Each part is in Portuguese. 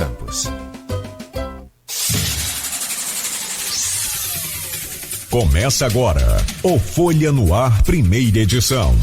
Campos. Começa agora o Folha no Ar, primeira edição.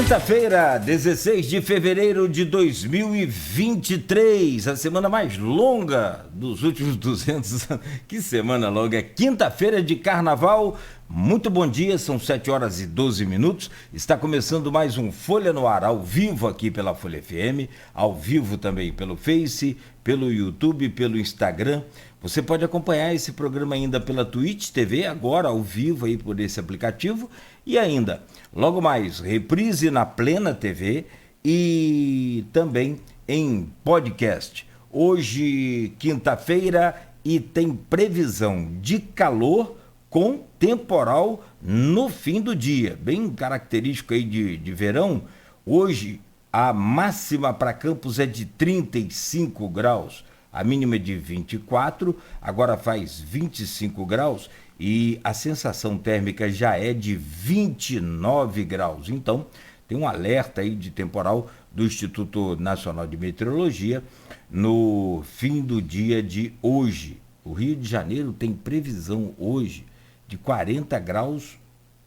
Quinta-feira, 16 de fevereiro de 2023, a semana mais longa dos últimos 200 anos. Que semana longa, é quinta-feira de carnaval. Muito bom dia, são 7 horas e 12 minutos. Está começando mais um Folha no Ar, ao vivo aqui pela Folha FM, ao vivo também pelo Face, pelo YouTube, pelo Instagram. Você pode acompanhar esse programa ainda pela Twitch TV, agora ao vivo aí por esse aplicativo. E ainda, logo mais, reprise na Plena TV e também em podcast. Hoje, quinta-feira, e tem previsão de calor com temporal no fim do dia. Bem característico aí de verão. Hoje, a máxima para Campos é de 35 graus. A mínima é de 24, agora faz 25 graus e a sensação térmica já é de 29 graus. Então, tem um alerta aí de temporal do Instituto Nacional de Meteorologia no fim do dia de hoje. O Rio de Janeiro tem previsão hoje de 40 graus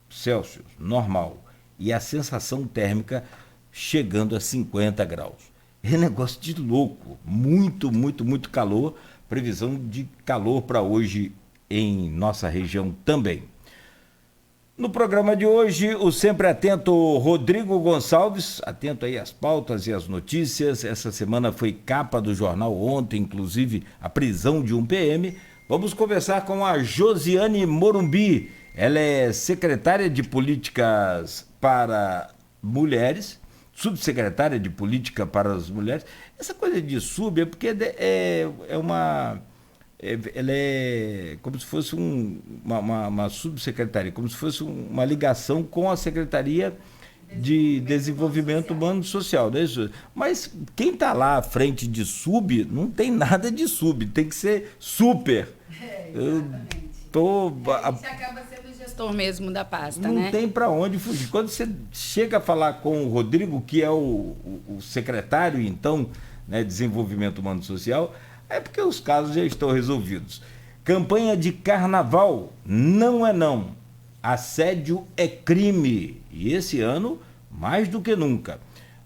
Celsius, normal, e a sensação térmica chegando a 50 graus. É negócio de louco, muito calor, previsão de calor para hoje em nossa região também. No programa de hoje, o sempre atento Rodrigo Gonçalves, atento aí às pautas e às notícias. Essa semana foi capa do jornal ontem, inclusive a prisão de um PM. Vamos conversar com a Josiane Morumbi, ela é secretária de Políticas para Mulheres, subsecretária de Política para as Mulheres. Essa coisa de sub é porque é ela é como se fosse uma subsecretaria, como se fosse uma ligação com a Secretaria de Desenvolvimento Humano e Social, não é isso? Mas quem está lá à frente de sub, não tem nada de sub, tem que ser super. Exatamente. A gente acaba sendo o gestor mesmo da pasta, não, né? Não tem para onde fugir. Quando você chega a falar com o Rodrigo, que é o secretário, então, né, de Desenvolvimento Humano e Social, é porque os casos já estão resolvidos. Campanha de carnaval não é não. Assédio é crime. E esse ano, mais do que nunca.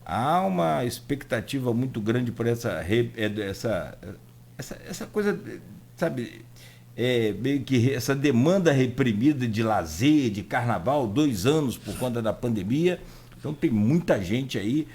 Há uma expectativa muito grande por essa coisa, sabe, meio que essa demanda reprimida de lazer, de carnaval, 2 anos por conta da pandemia. Então tem muita gente aí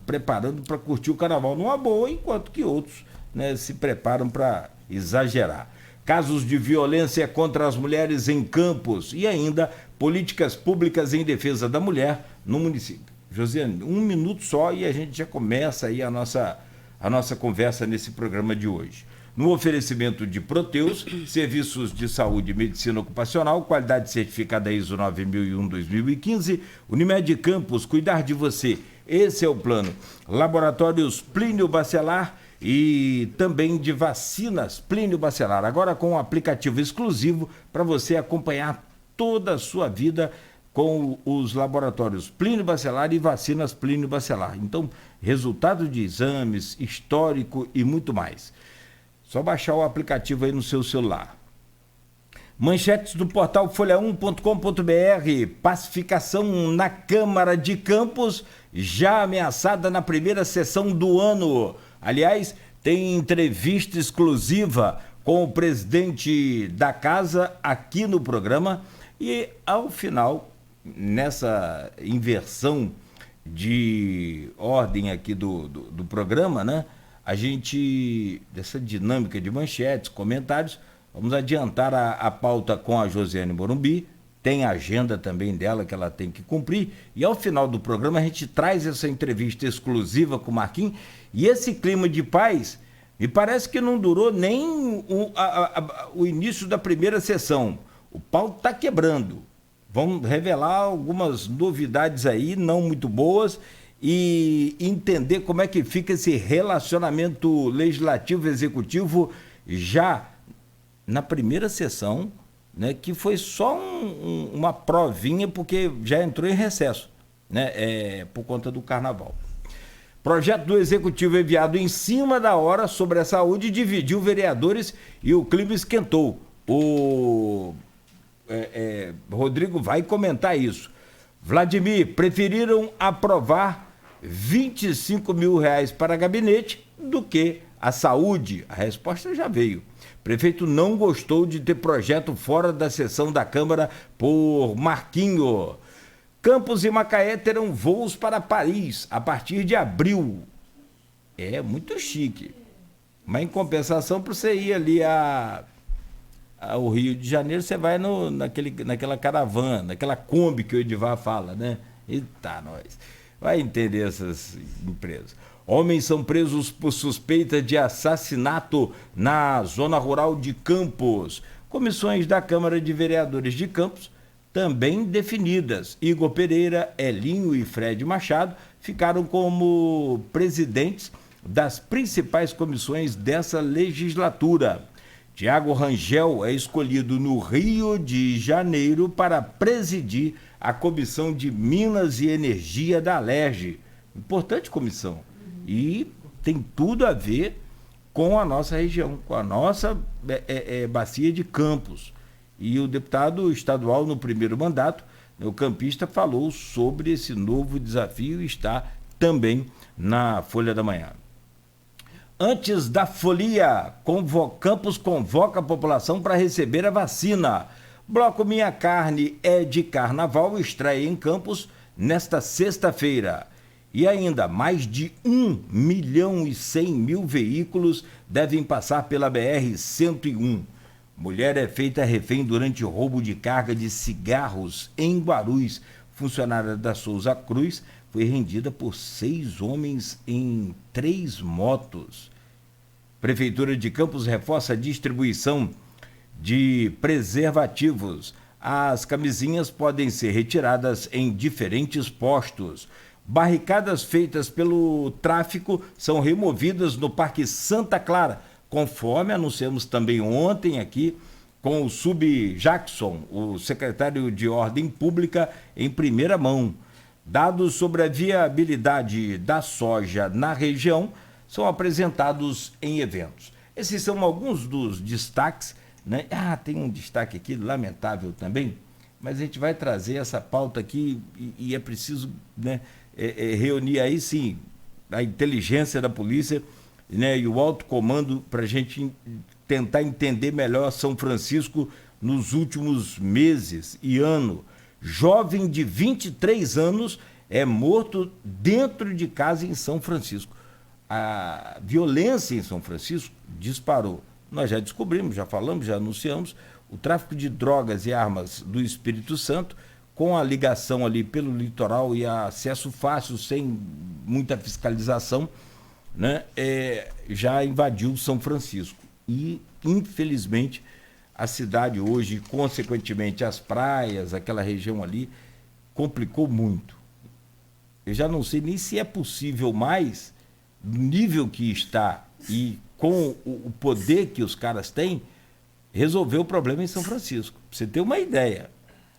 preparando para curtir o carnaval numa boa, enquanto que outros, né, se preparam para exagerar. Casos de violência contra as mulheres em Campos e ainda políticas públicas em defesa da mulher no município. Josiane, 1 minuto só e a gente já começa aí a nossa conversa nesse programa de hoje. No oferecimento de Proteus, serviços de saúde e medicina ocupacional, qualidade certificada ISO 9001-2015, Unimed Campos, cuidar de você, esse é o plano. Laboratórios Plínio Bacelar e também de vacinas Plínio Bacelar, agora com um aplicativo exclusivo para você acompanhar toda a sua vida com os laboratórios Plínio Bacelar e vacinas Plínio Bacelar. Então, resultado de exames, histórico e muito mais. Só baixar o aplicativo aí no seu celular. Manchetes do portal folha1.com.br. Pacificação na Câmara de Campos, já ameaçada na primeira sessão do ano. Aliás, tem entrevista exclusiva com o presidente da casa aqui no programa. E, ao final, nessa inversão de ordem aqui do programa, né? A gente, dessa dinâmica de manchetes, comentários, vamos adiantar a pauta com a Josiane Morumbi, tem a agenda também dela que ela tem que cumprir, e ao final do programa a gente traz essa entrevista exclusiva com o Marquinhos, e esse clima de paz, me parece que não durou nem o início da primeira sessão. O pau está quebrando. Vamos revelar algumas novidades aí, não muito boas, e entender como é que fica esse relacionamento legislativo-executivo já na primeira sessão, né, que foi só uma provinha, porque já entrou em recesso, né, por conta do carnaval. Projeto do Executivo enviado em cima da hora sobre a saúde dividiu vereadores e o clima esquentou. O Rodrigo vai comentar isso. Vladimir, preferiram aprovar R$25 mil para gabinete do que a saúde? A resposta já veio. Prefeito não gostou de ter projeto fora da sessão da Câmara por Marquinho. Campos e Macaé terão voos para Paris a partir de abril. É muito chique. Mas em compensação, para você ir ali ao Rio de Janeiro, você vai naquela caravana, naquela Kombi que o Edivar fala, né? Eita, nós. Vai entender essas empresas. Homens são presos por suspeita de assassinato na zona rural de Campos. Comissões da Câmara de Vereadores de Campos também definidas. Igor Pereira, Elinho e Fred Machado ficaram como presidentes das principais comissões dessa legislatura. Tiago Rangel é escolhido no Rio de Janeiro para presidir a Comissão de Minas e Energia da Alerj. Importante comissão. E tem tudo a ver com a nossa região, com a nossa bacia de Campos. E o deputado estadual, no primeiro mandato, o campista, falou sobre esse novo desafio e está também na Folha da Manhã. Antes da folia, Campos convoca a população para receber a vacina. Bloco Minha Carne é de Carnaval estreia em Campos nesta sexta-feira. E ainda, mais de 1.100.000 veículos devem passar pela BR-101. Mulher é feita refém durante roubo de carga de cigarros em Guarulhos. Funcionária da Souza Cruz foi rendida por 6 homens em 3 motos. Prefeitura de Campos reforça a distribuição de preservativos. As camisinhas podem ser retiradas em diferentes postos. Barricadas feitas pelo tráfico são removidas no Parque Santa Clara, conforme anunciamos também ontem aqui com o Sub-Jackson, o secretário de Ordem Pública, em primeira mão. Dados sobre a viabilidade da soja na região são apresentados em eventos. Esses são alguns dos destaques, né? Tem um destaque aqui lamentável também, mas a gente vai trazer essa pauta aqui e é preciso, né, reunir aí sim a inteligência da polícia, né, e o alto comando para a gente tentar entender melhor São Francisco nos últimos meses e ano. Jovem de 23 anos é morto dentro de casa em São Francisco. A violência em São Francisco disparou. Nós já descobrimos, já falamos, já anunciamos, o tráfico de drogas e armas do Espírito Santo, com a ligação ali pelo litoral e acesso fácil, sem muita fiscalização, né, já invadiu São Francisco. E, infelizmente, a cidade hoje, consequentemente, as praias, aquela região ali, complicou muito. Eu já não sei nem se é possível mais, no nível que está e com o poder que os caras têm, resolver o problema em São Francisco. Pra você ter uma ideia.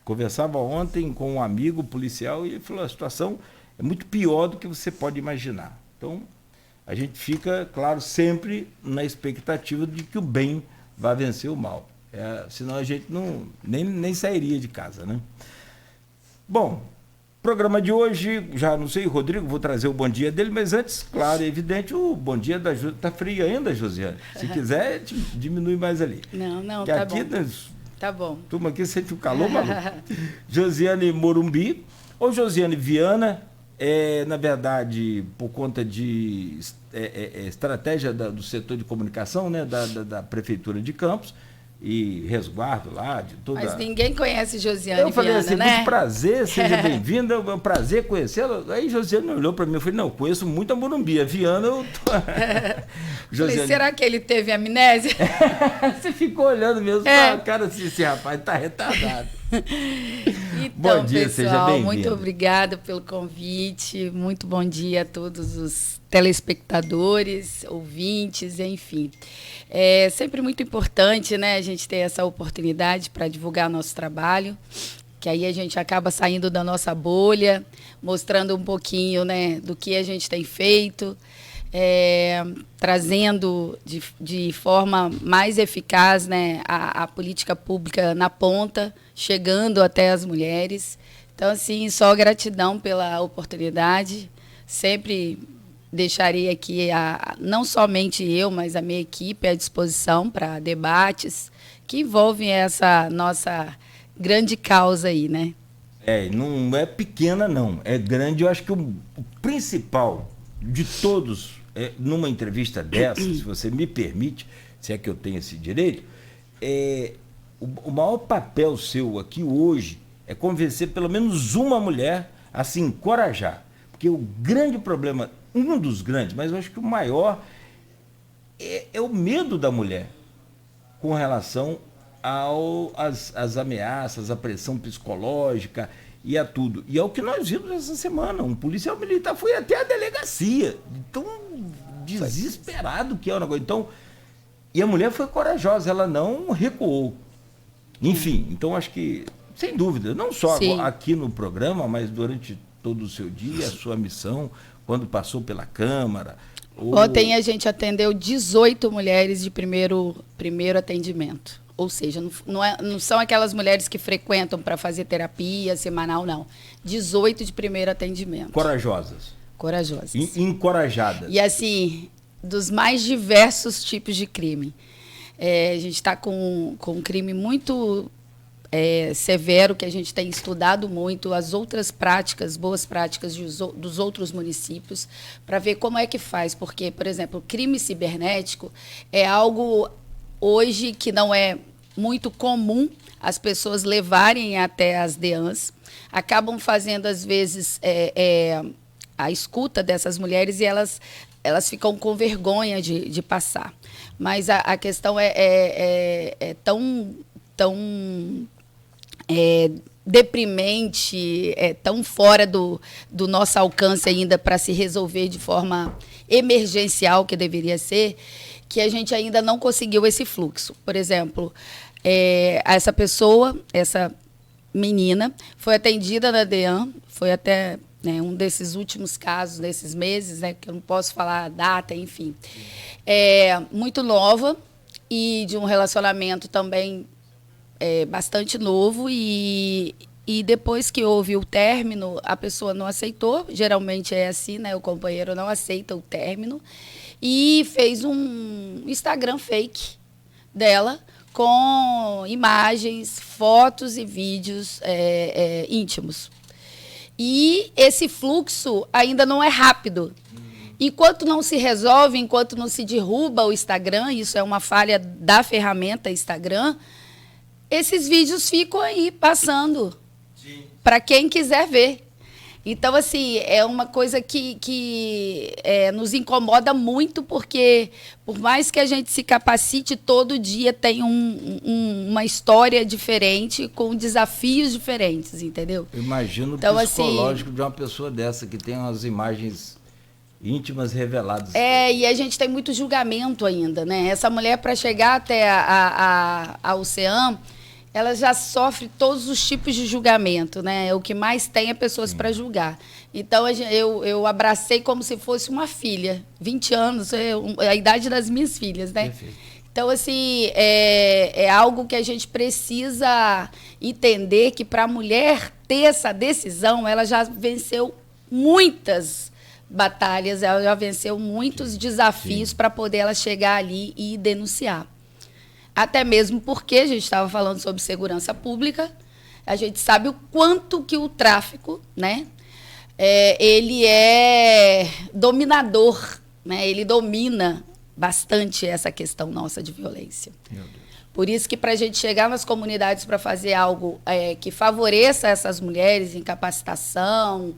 Conversava ontem com um amigo policial e ele falou: a situação é muito pior do que você pode imaginar. Então, a gente fica, claro, sempre na expectativa de que o bem vá vencer o mal. Senão a gente nem sairia de casa, né? Bom, programa de hoje, já não sei, Rodrigo, vou trazer o bom dia dele, mas antes, claro, é evidente, o bom dia da Josiane. Tá frio ainda, Josiane? Se quiser, diminui mais ali. Não, que tá aqui, bom. Tá bom. Turma aqui sente o calor, maluco. Josiane Morumbi, ou Josiane Viana, na verdade, por conta de estratégia do setor de comunicação, né, da Prefeitura de Campos, e resguardo lá de toda... Mas ninguém conhece Josiane Viana, eu falei assim, né? muito prazer, seja bem-vinda, é um prazer conhecê-la. Aí Josiane olhou para mim, eu falei, não, eu conheço muito a Morumbi, a Viana eu tô... Josiane... Falei, será que ele teve amnésia? Você ficou olhando mesmo, cara, esse rapaz tá retardado. Então, bom dia, pessoal, seja bem-vindo. Muito obrigada pelo convite, muito bom dia a todos os telespectadores, ouvintes, enfim. É sempre muito importante, né, a gente ter essa oportunidade para divulgar nosso trabalho, que aí a gente acaba saindo da nossa bolha, mostrando um pouquinho, né, do que a gente tem feito, trazendo de forma mais eficaz, né, a política pública na ponta, chegando até as mulheres. Então, assim, só gratidão pela oportunidade. Sempre deixarei aqui, não somente eu, mas a minha equipe à disposição para debates que envolvem essa nossa grande causa aí, né? Não é pequena, não. É grande. Eu acho que o principal de todos, numa entrevista dessa, se você me permite, se é que eu tenho esse direito, o maior papel seu aqui hoje é convencer pelo menos uma mulher a se encorajar. Porque o grande problema, um dos grandes, mas eu acho que o maior, é o medo da mulher com relação às ameaças, à pressão psicológica e a tudo. E é o que nós vimos essa semana. Um policial militar foi até a delegacia, tão desesperado que é o negócio. Então, e a mulher foi corajosa, ela não recuou. Enfim, então acho que, sem dúvida, não só aqui no programa, mas durante todo o seu dia, a sua missão, quando passou pela Câmara. Ontem a gente atendeu 18 mulheres de primeiro atendimento. Ou seja, não são aquelas mulheres que frequentam para fazer terapia semanal, não. 18 de primeiro atendimento. Corajosas. Corajosas. Encorajadas. E assim, dos mais diversos tipos de crime. A gente está com um crime muito severo, que a gente tem estudado muito, as outras práticas, boas práticas dos outros municípios, para ver como é que faz. Porque, por exemplo, o crime cibernético é algo hoje que não é muito comum as pessoas levarem até as DEANs, acabam fazendo, às vezes, a escuta dessas mulheres e elas elas ficam com vergonha de passar. Mas a questão é tão deprimente, é tão fora do nosso alcance ainda para se resolver de forma emergencial, que deveria ser, que a gente ainda não conseguiu esse fluxo. Por exemplo, essa pessoa, essa menina, foi atendida na DEAN, foi até um desses últimos casos, desses meses, que eu não posso falar a data, enfim. Muito nova e de um relacionamento também bastante novo, e depois que houve o término, a pessoa não aceitou, geralmente é assim, o companheiro não aceita o término, e fez um Instagram fake dela, com imagens, fotos e vídeos íntimos. E esse fluxo ainda não é rápido. Enquanto não se resolve, enquanto não se derruba o Instagram, isso é uma falha da ferramenta Instagram, esses vídeos ficam aí passando para quem quiser ver. Então, assim, é uma coisa que nos incomoda muito, porque por mais que a gente se capacite, todo dia tem uma história diferente, com desafios diferentes, entendeu? Imagino então, o psicológico de uma pessoa dessa, que tem umas imagens íntimas reveladas. E a gente tem muito julgamento ainda, né? Essa mulher, para chegar até a Ocean, ela já sofre todos os tipos de julgamento, né? O que mais tem é pessoas para julgar. Então, eu abracei como se fosse uma filha. 20 anos, a idade das minhas filhas, né? Perfeito. Então, assim, é algo que a gente precisa entender, que para a mulher ter essa decisão, ela já venceu muitas batalhas, ela já venceu muitos desafios para poder ela chegar ali e denunciar. Até mesmo porque a gente estava falando sobre segurança pública, a gente sabe o quanto que o tráfico, ele é dominador, ele domina bastante essa questão nossa de violência. Meu Deus. Por isso que, para a gente chegar nas comunidades para fazer algo que favoreça essas mulheres em capacitação,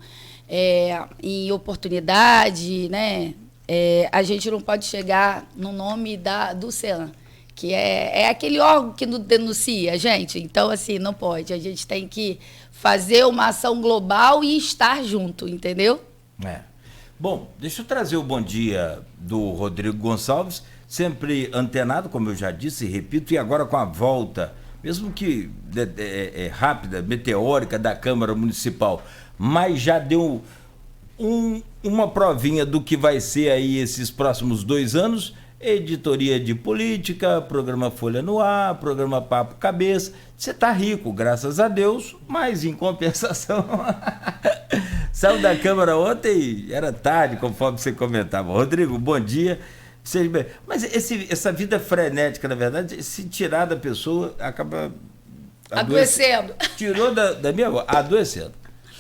em oportunidade, a gente não pode chegar no nome do CEAM, que é aquele órgão que não denuncia, gente. Então, assim, não pode. A gente tem que fazer uma ação global e estar junto, entendeu? Bom, deixa eu trazer o bom dia do Rodrigo Gonçalves, sempre antenado, como eu já disse e repito, e agora com a volta, mesmo que rápida, meteórica, da Câmara Municipal, mas já deu uma provinha do que vai ser aí esses próximos 2 anos. Editoria de política, programa Folha no Ar, programa Papo Cabeça. Você tá rico, graças a Deus, mas em compensação saiu da Câmara ontem, era tarde, conforme você comentava. Rodrigo, bom dia. Seja bem. Mas essa vida frenética, na verdade, se tirar da pessoa, acaba adoecendo. Tirou da minha voz, adoecendo.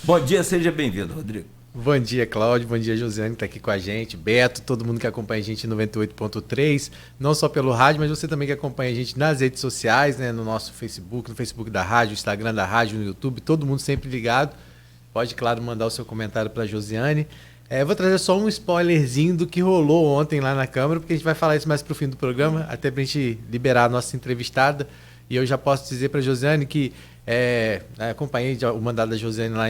Bom dia, seja bem-vindo, Rodrigo. Bom dia, Cláudio. Bom dia, Josiane, que está aqui com a gente. Beto, todo mundo que acompanha a gente em 98.3, não só pelo rádio, mas você também que acompanha a gente nas redes sociais, no nosso Facebook, no Facebook da rádio, Instagram da rádio, no YouTube, todo mundo sempre ligado. Pode, claro, mandar o seu comentário para a Josiane. Vou trazer só um spoilerzinho do que rolou ontem lá na Câmara, porque a gente vai falar isso mais para o fim do programa, até para a gente liberar a nossa entrevistada. E eu já posso dizer para a Josiane que acompanhei o mandato da Josiane lá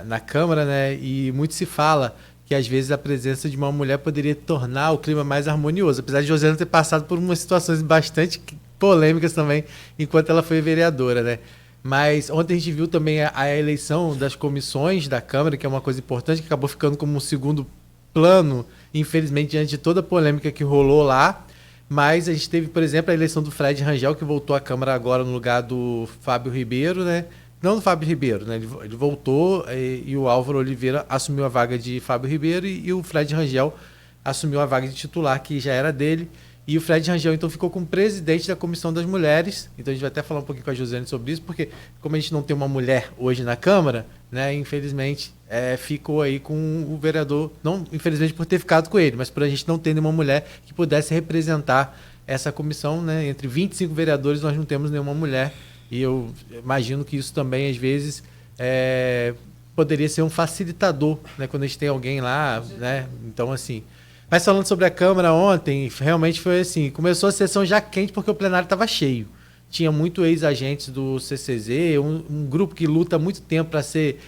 na Câmara, e muito se fala que às vezes a presença de uma mulher poderia tornar o clima mais harmonioso, apesar de Josiane ter passado por umas situações bastante polêmicas também enquanto ela foi vereadora, Mas ontem a gente viu também a eleição das comissões da Câmara, que é uma coisa importante, que acabou ficando como um segundo plano, infelizmente, diante de toda a polêmica que rolou lá. Mas a gente teve, por exemplo, a eleição do Fred Rangel, que voltou à Câmara agora no lugar do Fábio Ribeiro, Não do Fábio Ribeiro, Ele voltou e o Álvaro Oliveira assumiu a vaga de Fábio Ribeiro e o Fred Rangel assumiu a vaga de titular, que já era dele. E o Fred Rangel, então, ficou como presidente da Comissão das Mulheres. Então, a gente vai até falar um pouquinho com a Josiane sobre isso, porque como a gente não tem uma mulher hoje na Câmara, infelizmente, ficou aí com o vereador, não infelizmente por ter ficado com ele, mas por a gente não ter nenhuma mulher que pudesse representar essa comissão, Entre 25 vereadores, nós não temos nenhuma mulher. E eu imagino que isso também, às vezes, poderia ser um facilitador, quando a gente tem alguém lá, Então, assim... Mas falando sobre a Câmara ontem, realmente foi assim, começou a sessão já quente porque o plenário estava cheio. Tinha muito ex-agentes do CCZ, um grupo que luta há muito tempo para ser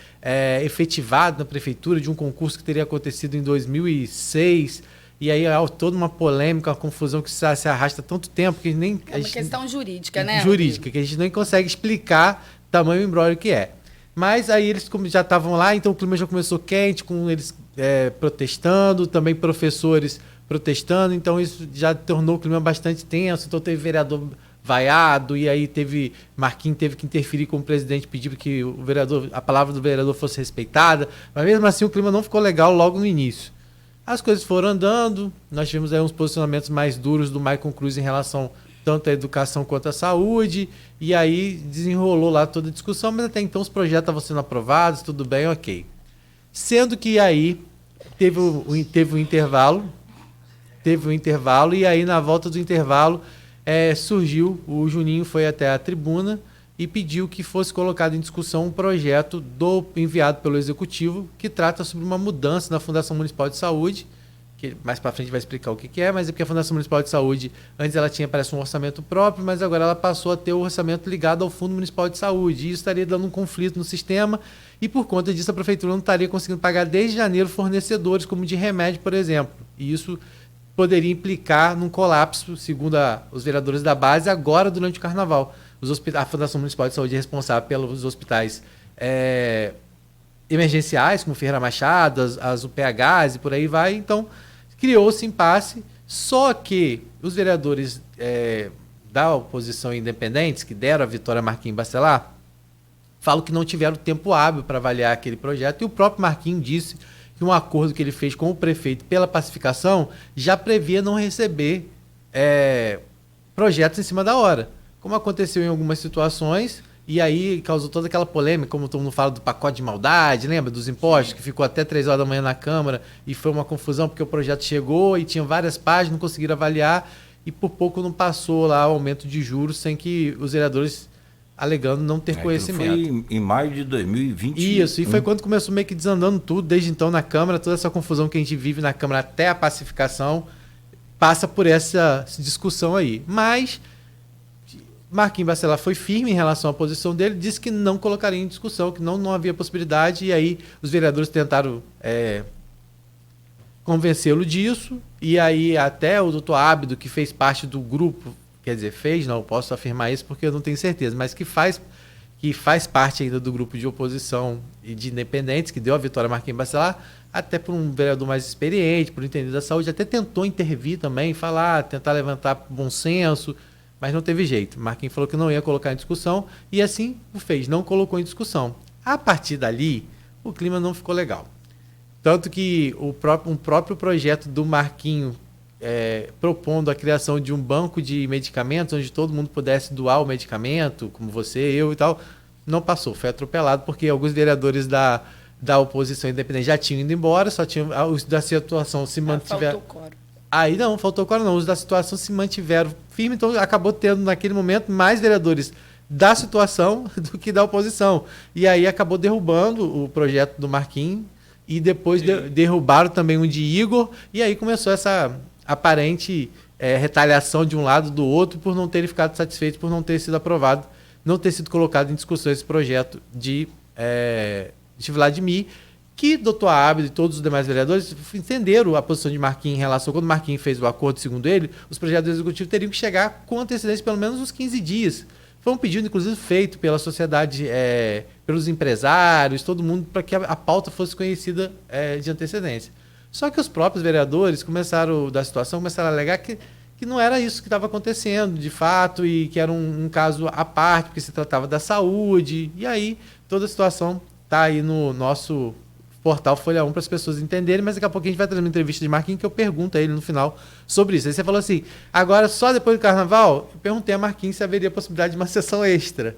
efetivado na prefeitura de um concurso que teria acontecido em 2006. E aí toda uma polêmica, uma confusão que se arrasta há tanto tempo que nem... É uma questão jurídica, né? Jurídica, que a gente nem consegue explicar o tamanho embrólio que é. Mas aí eles já estavam lá, então o clima já começou quente, com eles protestando, também professores protestando, então isso já tornou o clima bastante tenso, então teve vereador vaiado, e aí Marquinhos teve que interferir com o presidente, pedir que a palavra do vereador fosse respeitada, mas mesmo assim o clima não ficou legal logo no início. As coisas foram andando, nós tivemos aí uns posicionamentos mais duros do Maicon Cruz em relação tanto à educação quanto à saúde, e aí desenrolou lá toda a discussão, mas até então os projetos estavam sendo aprovados, tudo bem, ok. Sendo que aí teve um intervalo, e aí na volta do intervalo surgiu, o Juninho foi até a tribuna e pediu que fosse colocado em discussão um projeto enviado pelo Executivo que trata sobre uma mudança na Fundação Municipal de Saúde, que mais para frente vai explicar o que é, mas é porque a Fundação Municipal de Saúde, antes ela tinha, parece, um orçamento próprio, mas agora ela passou a ter o orçamento ligado ao Fundo Municipal de Saúde, e isso estaria dando um conflito no sistema, e por conta disso a Prefeitura não estaria conseguindo pagar desde janeiro fornecedores, como de remédio, por exemplo, e isso poderia implicar num colapso, segundo os vereadores da base, agora durante o Carnaval. A Fundação Municipal de Saúde é responsável pelos hospitais emergenciais, como Ferreira Machado, as UPHs e por aí vai, então criou-se impasse, só que os vereadores da oposição independentes, que deram a vitória a Marquinhos Bacelar, falam que não tiveram tempo hábil para avaliar aquele projeto, e o próprio Marquinhos disse que um acordo que ele fez com o prefeito pela pacificação já previa não receber projetos em cima da hora, como aconteceu em algumas situações. E aí causou toda aquela polêmica, como todo mundo fala do pacote de maldade, lembra? Dos impostos, que ficou até 3 horas da manhã na Câmara e foi uma confusão porque o projeto chegou e tinha várias páginas, não conseguiram avaliar e por pouco não passou lá o aumento de juros sem que os vereadores alegando não ter conhecimento. Foi em maio de 2020. Isso, e foi quando começou meio que desandando tudo, desde então na Câmara, toda essa confusão que a gente vive na Câmara até a pacificação passa por essa discussão aí. Mas Marquinhos Bacelar foi firme em relação à posição dele, disse que não colocaria em discussão, que não havia possibilidade, e aí os vereadores tentaram convencê-lo disso, e aí até o doutor Ábido, que fez parte do grupo, quer dizer, não posso afirmar isso porque eu não tenho certeza, mas que faz parte ainda do grupo de oposição e de independentes, que deu a vitória a Marquinhos Bacelar, até por um vereador mais experiente, por entender da saúde, até tentou intervir também, tentar levantar bom senso, mas não teve jeito. Marquinhos falou que não ia colocar em discussão e assim o fez, não colocou em discussão. A partir dali, o clima não ficou legal. Tanto que um próprio projeto do Marquinhos propondo a criação de um banco de medicamentos, onde todo mundo pudesse doar o medicamento, como você, eu e tal, não passou, foi atropelado, porque alguns vereadores da oposição independente já tinham ido embora, só tinham os da situação se mantiveram. Faltou quórum. Aí não, faltou quórum não, os da situação se mantiveram firme, então acabou tendo naquele momento mais vereadores da situação do que da oposição. E aí acabou derrubando o projeto do Marquinhos e depois derrubaram também o de Igor, e aí começou essa aparente retaliação de um lado do outro por não terem ficado satisfeitos, por não ter sido aprovado, não ter sido colocado em discussão esse projeto de Vladimir, que doutor Ábido e todos os demais vereadores entenderam a posição de Marquinhos em relação, quando Marquinhos fez o acordo, segundo ele, os projetos do Executivo teriam que chegar com antecedência pelo menos uns 15 dias. Foi um pedido, inclusive, feito pela sociedade, pelos empresários, todo mundo, para que a pauta fosse conhecida de antecedência. Só que os próprios vereadores começaram a alegar que não era isso que estava acontecendo, de fato, e que era um caso à parte, porque se tratava da saúde. E aí, toda a situação está aí no nosso portal Folha 1 para as pessoas entenderem, mas daqui a pouco a gente vai trazer uma entrevista de Marquinhos que eu pergunto a ele no final sobre isso. Aí você falou assim, agora só depois do Carnaval, eu perguntei a Marquinhos se haveria possibilidade de uma sessão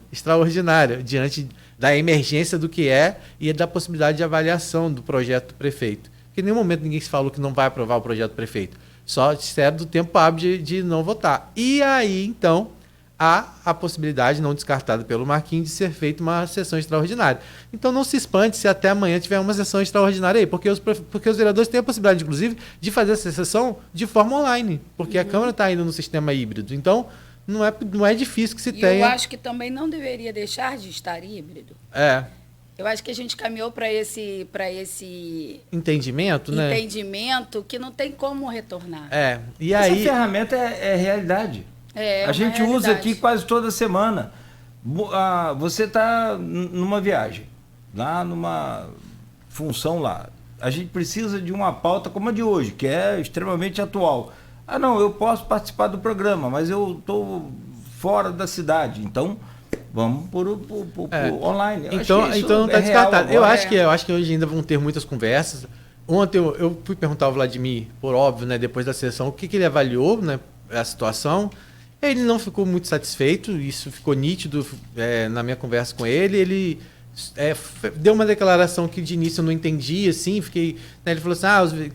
extraordinária, diante da emergência do que e da possibilidade de avaliação do projeto do prefeito. Porque em nenhum momento ninguém se falou que não vai aprovar o projeto do prefeito. Só disseram do tempo hábil de não votar. E aí, então, há a possibilidade, não descartada pelo Marquinhos, de ser feita uma sessão extraordinária. Então não se espante se até amanhã tiver uma sessão extraordinária aí, porque os vereadores têm a possibilidade, inclusive, de fazer essa sessão de forma online, porque a Câmara está ainda no sistema híbrido. Então não é difícil que se tenha... Eu acho que também não deveria deixar de estar híbrido. Eu acho que a gente caminhou para esse entendimento, né? Entendimento que não tem como retornar. E aí... Essa ferramenta é realidade. A gente usa aqui quase toda semana. Você está numa viagem, lá numa função lá. A gente precisa de uma pauta como a de hoje, que é extremamente atual. Não, eu posso participar do programa, mas eu estou fora da cidade. Então, vamos por online. Então não está descartado. Eu acho que hoje ainda vão ter muitas conversas. Ontem eu fui perguntar ao Vladimir, por óbvio, né, depois da sessão, o que ele avaliou, né, a situação. Ele não ficou muito satisfeito, isso ficou nítido na minha conversa com ele. Ele deu uma declaração que de início eu não entendi, assim, ele falou assim,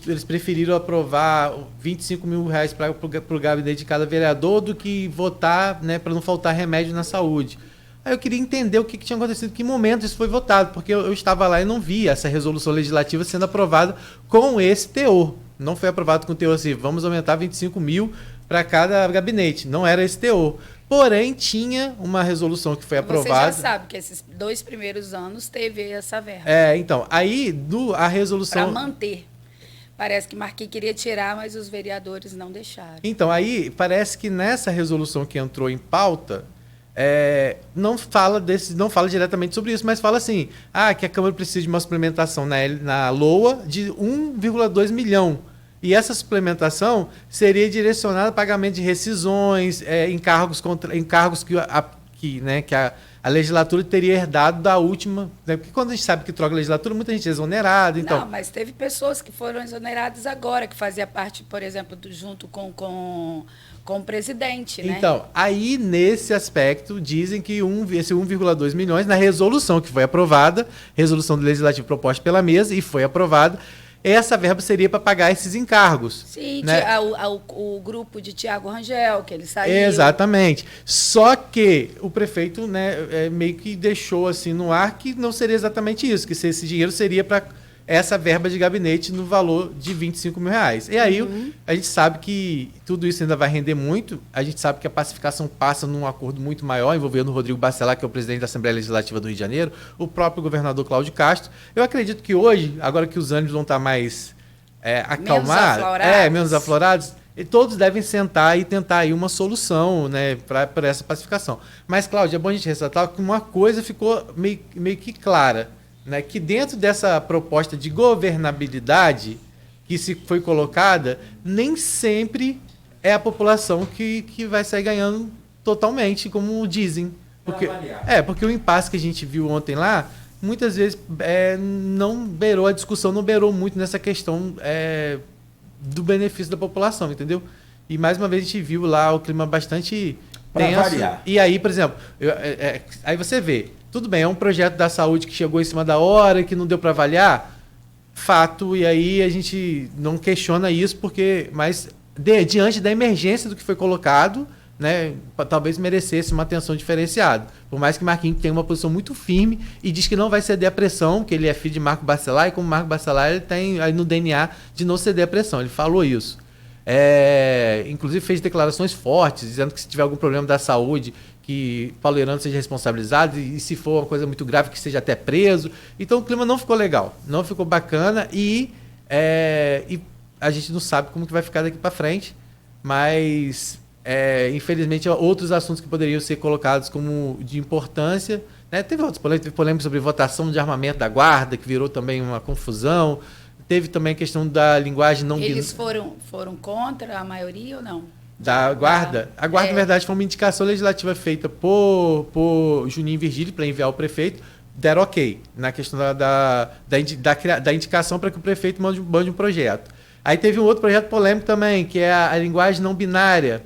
eles preferiram aprovar R$25 mil para o gabinete de cada vereador do que votar, né, para não faltar remédio na saúde. Aí eu queria entender o que tinha acontecido, em que momento isso foi votado, porque eu estava lá e não vi essa resolução legislativa sendo aprovada com esse teor. Não foi aprovado com o teor assim, vamos aumentar 25 mil para cada gabinete. Não era esse teor. Porém, tinha uma resolução que foi aprovada. Você já sabe que esses 2 primeiros anos teve essa verba. Então, aí a resolução... Para manter. Parece que Marquinhos queria tirar, mas os vereadores não deixaram. Então, aí parece que nessa resolução que entrou em pauta, não fala diretamente sobre isso, mas fala assim, que a Câmara precisa de uma suplementação na LOA de 1,2 milhão. E essa suplementação seria direcionada a pagamento de rescisões, encargos que a legislatura teria herdado da última. Né? Porque quando a gente sabe que troca a legislatura, muita gente é exonerada. Então... Não, mas teve pessoas que foram exoneradas agora, que fazia parte, por exemplo, junto com o presidente. Né? Então, aí nesse aspecto, dizem que esse 1,2 milhões, na resolução que foi aprovada, resolução do legislativo proposta pela mesa e foi aprovada, essa verba seria para pagar esses encargos. Sim, né? o grupo de Tiago Rangel, que ele saiu. Exatamente. Só que o prefeito, né, meio que deixou assim no ar que não seria exatamente isso, que esse dinheiro seria para essa verba de gabinete no valor de R$25 mil. E aí a gente sabe que tudo isso ainda vai render muito. A gente sabe que a pacificação passa num acordo muito maior, envolvendo o Rodrigo Bacelar, que é o presidente da Assembleia Legislativa do Rio de Janeiro, o próprio governador Cláudio Castro. Eu acredito que hoje, agora que os ânimos vão estar mais acalmados, menos aflorados, e todos devem sentar e tentar aí uma solução, né, para essa pacificação. Mas, Cláudio, é bom a gente ressaltar que uma coisa ficou meio que clara, né, que dentro dessa proposta de governabilidade que se foi colocada, nem sempre é a população que vai sair ganhando totalmente, como dizem. Porque o impasse que a gente viu ontem lá, muitas vezes a discussão não beirou muito nessa questão do benefício da população, entendeu? E mais uma vez a gente viu lá o clima bastante tenso. E aí, por exemplo, aí você vê, tudo bem, é um projeto da saúde que chegou em cima da hora, que não deu para avaliar, fato, e aí a gente não questiona isso, mas diante da emergência do que foi colocado, né, talvez merecesse uma atenção diferenciada. Por mais que Marquinhos tenha uma posição muito firme e diz que não vai ceder à pressão, que ele é filho de Marco Bacelar, e como Marco Bacelar ele tem aí no DNA de não ceder à pressão, ele falou isso. Inclusive fez declarações fortes, dizendo que se tiver algum problema da saúde, que Paulo Herando seja responsabilizado e se for uma coisa muito grave, que seja até preso. Então o clima não ficou legal, não ficou bacana e a gente não sabe como que vai ficar daqui para frente, mas infelizmente outros assuntos que poderiam ser colocados como de importância, né? Teve outros polêmicas sobre votação de armamento da guarda, que virou também uma confusão. Teve também a questão da linguagem não binária. Eles foram contra a maioria ou não? Da guarda? A guarda, na verdade, foi uma indicação legislativa feita por Juninho Virgílio para enviar ao prefeito. Deram ok na questão da indicação para que o prefeito mande um projeto. Aí teve um outro projeto polêmico também, que é a linguagem não binária.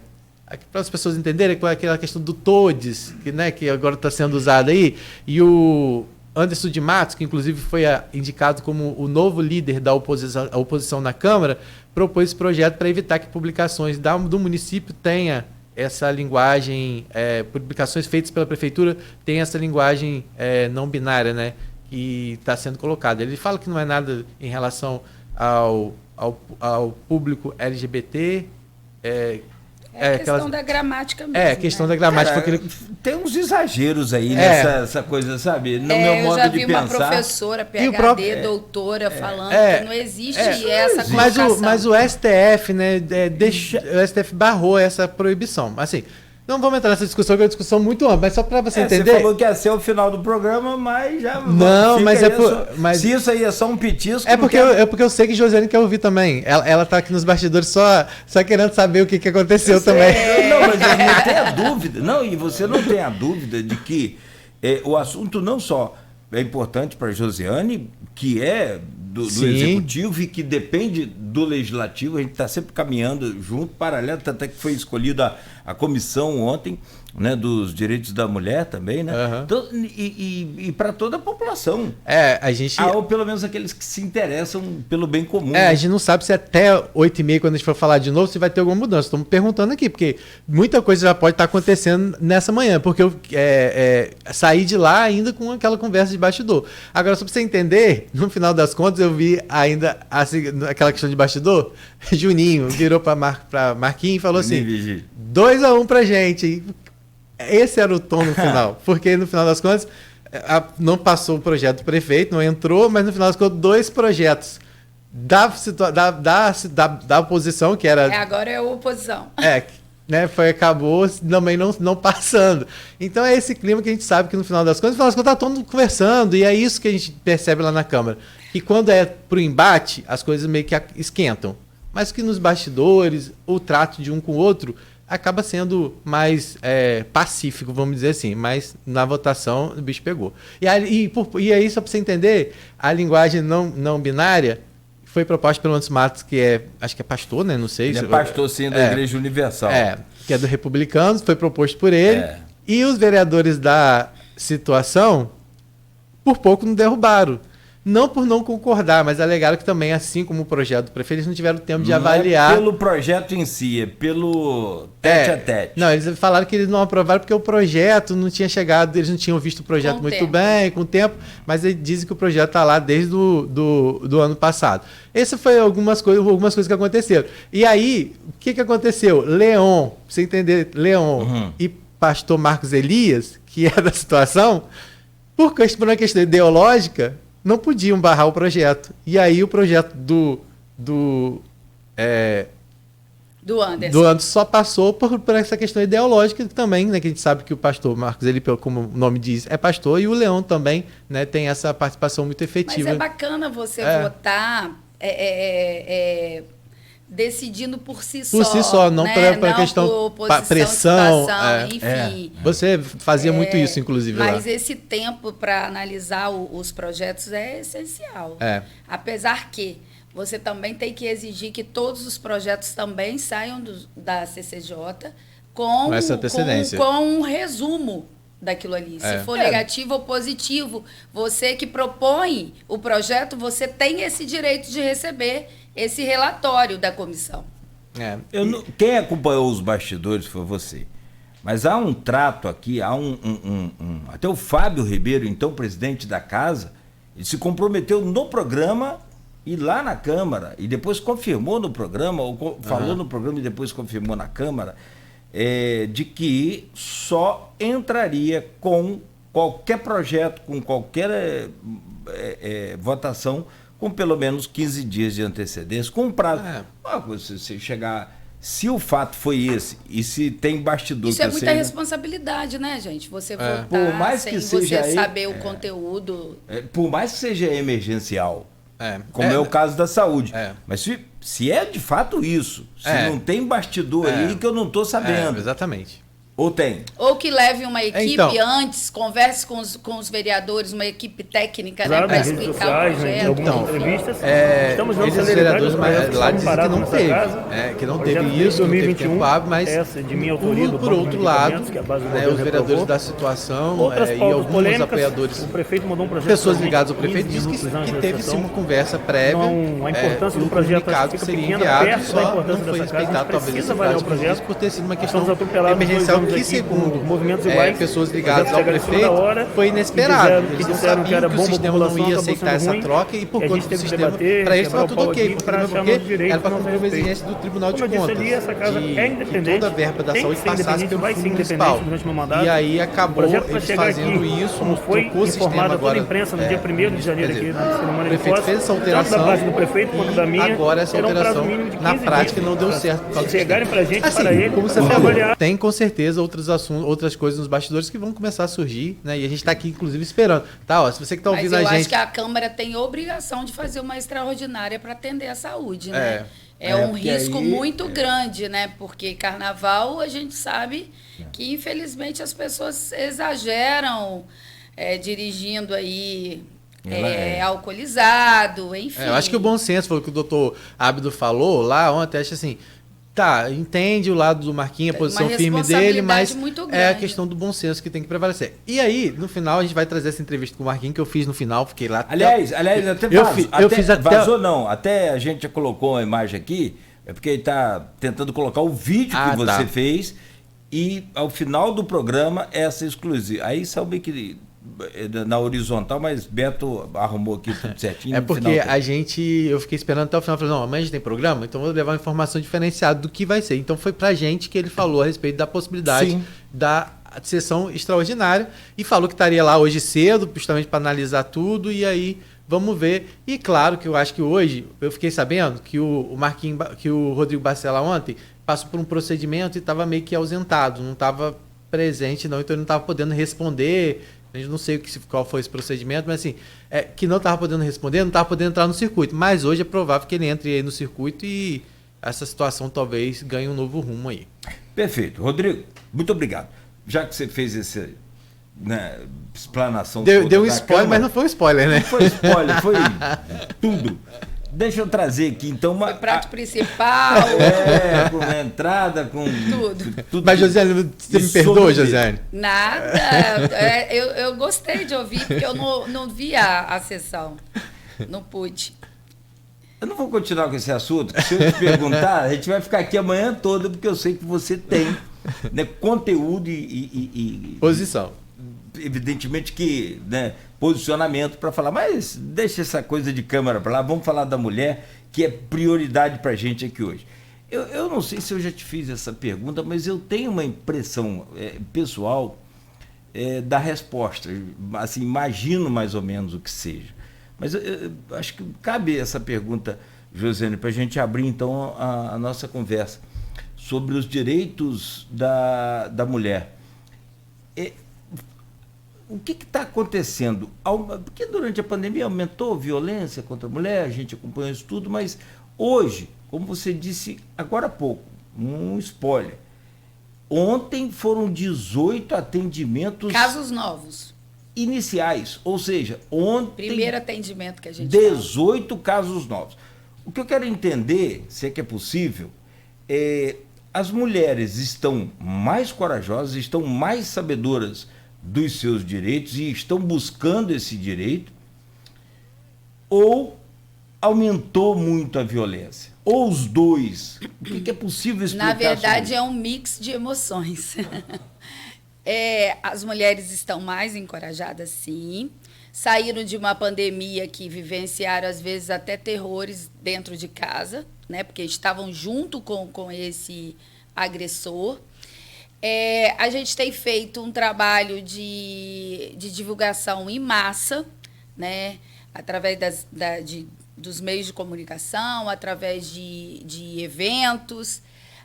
Para as pessoas entenderem, aquela questão do TODES, que agora está sendo usada aí, e o Anderson de Matos, que inclusive foi indicado como o novo líder da oposição na Câmara, propôs esse projeto para evitar que publicações do município tenha essa linguagem, publicações feitas pela prefeitura tem essa linguagem não binária, né, que está sendo colocada. Ele fala que não é nada em relação ao público LGBT. A questão da gramática mesmo. A questão da gramática. Cara, tem uns exageros aí nessa coisa, sabe? No meu modo de pensar. Eu já vi uma professora, PhD, doutora, falando que não existe essa colocação. Mas o STF, né, o STF barrou essa proibição. Assim, não vamos entrar nessa discussão, que é uma discussão muito ampla, mas só para você entender. Você falou que ia ser o final do programa, mas já. Não, mas se isso aí é só um petisco. É porque eu sei que Josiane quer ouvir também. Ela tá aqui nos bastidores só querendo saber o que aconteceu também. Não, mas eu não tenho a dúvida. Não, e você não tem a dúvida de que o assunto não só é importante para Josiane, que é do executivo e que depende do legislativo. A gente está sempre caminhando junto, paralelo, até que foi escolhida a comissão ontem, né, dos direitos da mulher também, né? Uhum. Então, e para toda a população. A gente... ou pelo menos aqueles que se interessam pelo bem comum. A gente não sabe se até 8h30, quando a gente for falar de novo, se vai ter alguma mudança. Estamos perguntando aqui, porque muita coisa já pode estar acontecendo nessa manhã, porque eu saí de lá ainda com aquela conversa de bastidor. Agora, só para você entender, no final das contas, eu vi ainda aquela questão de bastidor. Juninho virou para Marquinhos e falou assim: 2-1 pra gente. Esse era o tom no final, porque no final das contas não passou o projeto do prefeito, não entrou, mas no final das contas 2 projetos da oposição, que era... Agora é a oposição. Né, acabou também não passando. Então é esse clima que a gente sabe que no final das contas tá todo mundo conversando, e é isso que a gente percebe lá na Câmara. Que quando é pro embate, as coisas meio que esquentam. Mas que nos bastidores, o trato de um com o outro acaba sendo mais pacífico, vamos dizer assim. Mas na votação o bicho pegou. E aí, só para você entender, a linguagem não binária foi proposta pelo Anderson Matos, que acho que é pastor, né? Não sei. Ele é pastor, sim, da Igreja Universal. Que é do Republicanos, foi proposto por ele. E os vereadores da situação, por pouco não derrubaram. Não por não concordar, mas alegaram que também, assim como o projeto do prefeito, eles não tiveram tempo de avaliar. Pelo projeto em si, pelo tete a tete. Não, eles falaram que eles não aprovaram porque o projeto não tinha chegado, eles não tinham visto o projeto muito bem, com o tempo, mas eles dizem que o projeto está lá desde do ano passado. Essas foram algumas coisas que aconteceram. E aí, o que aconteceu? Leon, pra você entender, e pastor Marcos Elias, que é da situação, por uma questão ideológica, não podiam barrar o projeto. E aí o projeto do Anderson só passou por essa questão ideológica também, né, que a gente sabe que o pastor Marcos, ele, como o nome diz, é pastor, e o Leão também, né, tem essa participação muito efetiva. Mas é bacana você votar decidindo por si só. Por si só, não para questão pressão. Enfim. Você fazia muito isso, inclusive. Mas esse tempo para analisar os projetos é essencial. Apesar que você também tem que exigir que todos os projetos também saiam da CCJ com essa antecedência, com um resumo daquilo ali. Se for negativo ou positivo, você que propõe o projeto, você tem esse direito de receber esse relatório da comissão. Quem acompanhou os bastidores foi você. Mas há um trato aqui, até o Fábio Ribeiro, então presidente da casa, ele se comprometeu no programa e lá na Câmara, e depois confirmou no programa, ou falou no programa e depois confirmou na Câmara, de que só entraria com qualquer projeto, com qualquer votação, com pelo menos 15 dias de antecedência, com prazo. Se chegar, se o fato foi esse, e se tem bastidor... Isso é muita responsabilidade, né, gente? Você votar por mais sem que seja você saber o conteúdo... por mais que seja emergencial, como é o caso da saúde. Mas se é de fato isso, se não tem bastidor aí que eu não estou sabendo. Exatamente. Ou tem? Ou que leve uma equipe Então. antes, converse com os vereadores, uma equipe técnica, Claro, né, para nas redes explicar sociais, o né, em projeto. algumas entrevistas. Estamos dando Esses celeridade vereadores aos projetos lá que dizem que pararam não nessa teve, casa. que não Projeto teve de isso, não teve 2021, tempo hábil, mas essa de minha autoria do por Banco outro de lado, Medicamentos, que a base do os governo vereadores aprovou. da situação Outras e pautas alguns polêmicas, apoiadores, o prefeito mandou um projeto pessoas pra ligadas ao 15 prefeito, disse minutos antes que da teve sim sessão. uma conversa prévia. Não, a importância do o projeto comunicado fica seria pequena, enviado, perto da só importância não foi dessa casa, a gente respeitado talvez precisa esse avaliar prazo o projeto. por ter sido uma questão Estamos atropelados emergencial 2 que, anos aqui segundo com movimentos iguais. pessoas ligadas ao Projeto chegaram em cima prefeito, da hora, foi inesperado. que Eles não disseram que sabiam era que o bomba, sistema não população, ia acabou aceitar sendo essa ruim, troca e por e a conta gente do teve que sistema, debater, para eles estava quebrar o tudo pau ok, aqui porque pra mesmo chamar porque os direitos era para do cumprir nosso uma respeito. exigência do Tribunal de Como eu disse Contas, ali, essa casa é que independente, toda a verba da tem saúde que ser passasse independente, pelo vai ser fundo independente municipal. durante o meu mandato. E aí acabou O projeto para eles chegar fazendo aqui, isso, como foi trocou o sistema informado a toda agora. a imprensa no dia 1º de janeiro quer aqui dizer, na cerimônia o de prefeito posse, fez essa tanto da alteração parte do prefeito quanto da minha, agora essa terá um prazo alteração mínimo de na 15 prática dias não deu pra certo por causa do chegarem pra gente, assim, para ele, como você pra falou, avaliar. tem com certeza outros assuntos, outras coisas nos bastidores que vão começar a surgir, né? E a gente está aqui, inclusive, esperando. Tá, ó, se você que está Mas ouvindo eu a acho gente... que a Câmara tem obrigação de fazer uma extraordinária para atender a saúde, né? É um porque risco aí- muito grande, né? Porque carnaval a gente sabe que, infelizmente, as pessoas exageram dirigindo aí alcoolizado, enfim. eu acho que o bom senso foi o que o doutor Abdo falou lá ontem, acho assim, tá, entende o lado do Marquinhos, a Tem posição uma firme dele, mas responsabilidade muito é a grande. questão do bom senso que tem que prevalecer. E aí, no final, a gente vai trazer essa entrevista com o Marquinhos que eu fiz no final, fiquei lá... Aliás, até eu vazou, fiz- eu fiz até- vazou não, até a gente já colocou uma imagem aqui, é porque ele está tentando colocar o vídeo que você tá. fez e ao final do programa essa exclusiva. Aí sabe que na horizontal, mas Beto arrumou aqui tudo certinho. É no porque final tem. eu fiquei esperando até o final, falei, não, amanhã a gente tem programa, então vou levar uma informação diferenciada do que vai ser. Então foi pra gente que ele falou a respeito da possibilidade Sim. da sessão extraordinária e falou que estaria lá hoje cedo, justamente para analisar tudo e aí vamos ver. E claro que eu acho que hoje, eu fiquei sabendo que o Marquinhos, que o Rodrigo Bacella ontem passou por um procedimento e estava meio que ausentado, não estava presente não, então ele não estava podendo responder. A gente não sei qual foi esse procedimento, mas assim, que não estava podendo responder, não estava podendo entrar no circuito. Mas hoje é provável que ele entre aí no circuito e essa situação talvez ganhe um novo rumo aí. Perfeito. Rodrigo, muito obrigado. Já que você fez essa explanação Deu toda um da spoiler, Câmara, mas não foi um spoiler, né? não foi spoiler, foi tudo. Deixa eu trazer aqui, então, uma... Foi prato principal, com a entrada, com tudo. Mas, Josiane, você me E perdoa, sobremesa. Josiane? Nada. Eu gostei de ouvir, porque eu não vi a sessão. Não pude. Eu não vou continuar com esse assunto, porque se eu te perguntar, a gente vai ficar aqui a manhã toda, porque eu sei que você tem conteúdo e Posição. evidentemente que posicionamento para falar, mas deixa essa coisa de Câmara para lá, vamos falar da mulher, que é prioridade para a gente aqui hoje. Eu não sei se eu já te fiz essa pergunta, mas eu tenho uma impressão pessoal da resposta, assim, imagino mais ou menos o que seja. Mas eu acho que cabe essa pergunta, Josiane, para a gente abrir então a nossa conversa sobre os direitos da mulher. O que está acontecendo? Porque durante a pandemia aumentou a violência contra a mulher, a gente acompanhou isso tudo, mas hoje, como você disse agora há pouco, um spoiler, ontem foram 18 atendimentos Casos novos. iniciais, ou seja, ontem Primeiro atendimento que a gente 18 casos novos. O que eu quero entender, se é que é possível, as mulheres estão mais corajosas, estão mais sabedoras dos seus direitos e estão buscando esse direito, ou aumentou muito a violência? Ou os dois? O que é possível explicar? Na verdade, sobre é um mix de emoções. As mulheres estão mais encorajadas, sim. Saíram de uma pandemia que vivenciaram, às vezes, até terrores dentro de casa, né? Porque estavam junto com esse agressor. A gente tem feito um trabalho de divulgação em massa, né? Através dos meios de comunicação, através de eventos.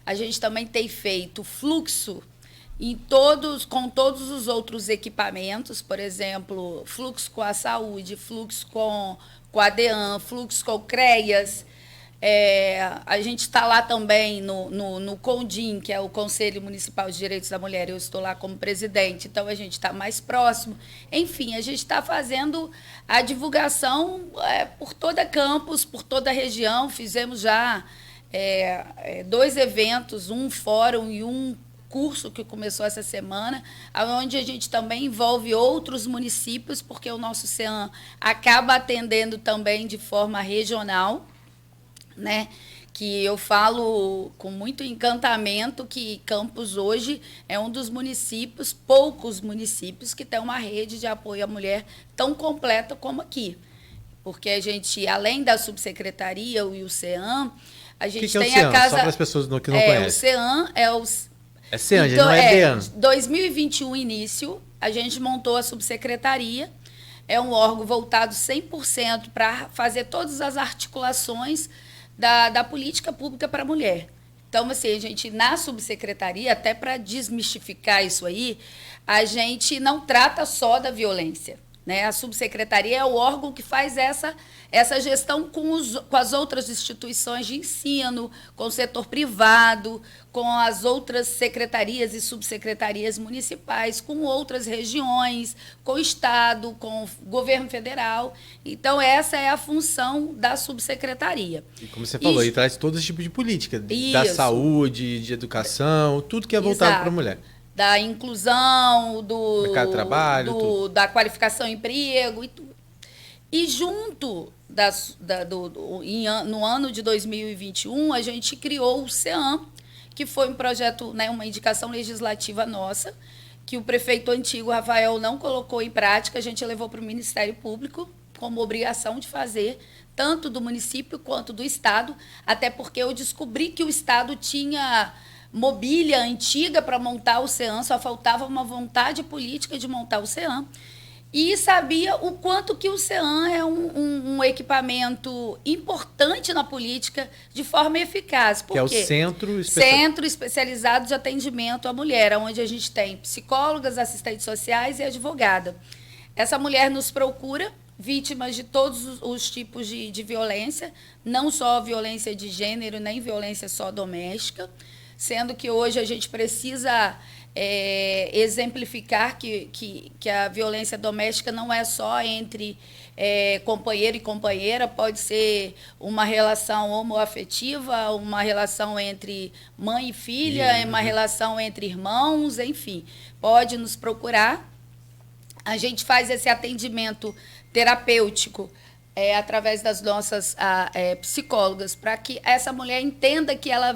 A gente também tem feito fluxo com todos os outros equipamentos, por exemplo, fluxo com a saúde, fluxo com a DEAN, fluxo com o CREAS, A gente está lá também no CONDIM, que é o Conselho Municipal de Direitos da Mulher, eu estou lá como presidente, então a gente está mais próximo. Enfim, a gente está fazendo a divulgação por toda campus, por toda a região. Fizemos já 2 eventos, um fórum e um curso que começou essa semana, onde a gente também envolve outros municípios, porque o nosso CEAM acaba atendendo também de forma regional, né? Que eu falo com muito encantamento que Campos hoje é um dos municípios, poucos municípios, que tem uma rede de apoio à mulher tão completa como aqui. Porque a gente, além da subsecretaria e o CEAM, a gente que tem é o CEAM? a casa... Só para as pessoas que não conhecem. O CEAM é o... É CEAM, então, não é DEAN. 2021, início, a gente montou a subsecretaria. É um órgão voltado 100% para fazer todas as articulações da política pública para a mulher. Então, assim, a gente, na subsecretaria, até para desmistificar isso aí, a gente não trata só da violência, né? A subsecretaria é o órgão que faz essa gestão com as outras instituições de ensino, com o setor privado, com as outras secretarias e subsecretarias municipais, com outras regiões, com o Estado, com o governo federal. Então, essa é a função da subsecretaria. E como você falou, ele traz todo esse tipo de política, da saúde, de educação, tudo que é voltado para a mulher. Da inclusão, do mercado de trabalho, da qualificação em emprego e tudo. E junto no ano de 2021, a gente criou o CEAM, que foi um projeto, né, uma indicação legislativa nossa, que o prefeito antigo, Rafael, não colocou em prática, a gente levou para o Ministério Público como obrigação de fazer, tanto do município quanto do Estado, até porque eu descobri que o Estado tinha mobília antiga para montar o CEAM, só faltava uma vontade política de montar o CEAM. E sabia o quanto que o CEAM é um equipamento importante na política de forma eficaz. Por quê? É o Centro Especializado de Atendimento à Mulher, onde a gente tem psicólogas, assistentes sociais e advogada. Essa mulher nos procura, vítimas de todos os tipos de violência, não só violência de gênero, nem violência só doméstica, sendo que hoje a gente precisa exemplificar que a violência doméstica não é só entre companheiro e companheira, pode ser uma relação homoafetiva, uma relação entre mãe e filha, uma relação entre irmãos, enfim, pode nos procurar. A gente faz esse atendimento terapêutico através das nossas psicólogas, para que essa mulher entenda que ela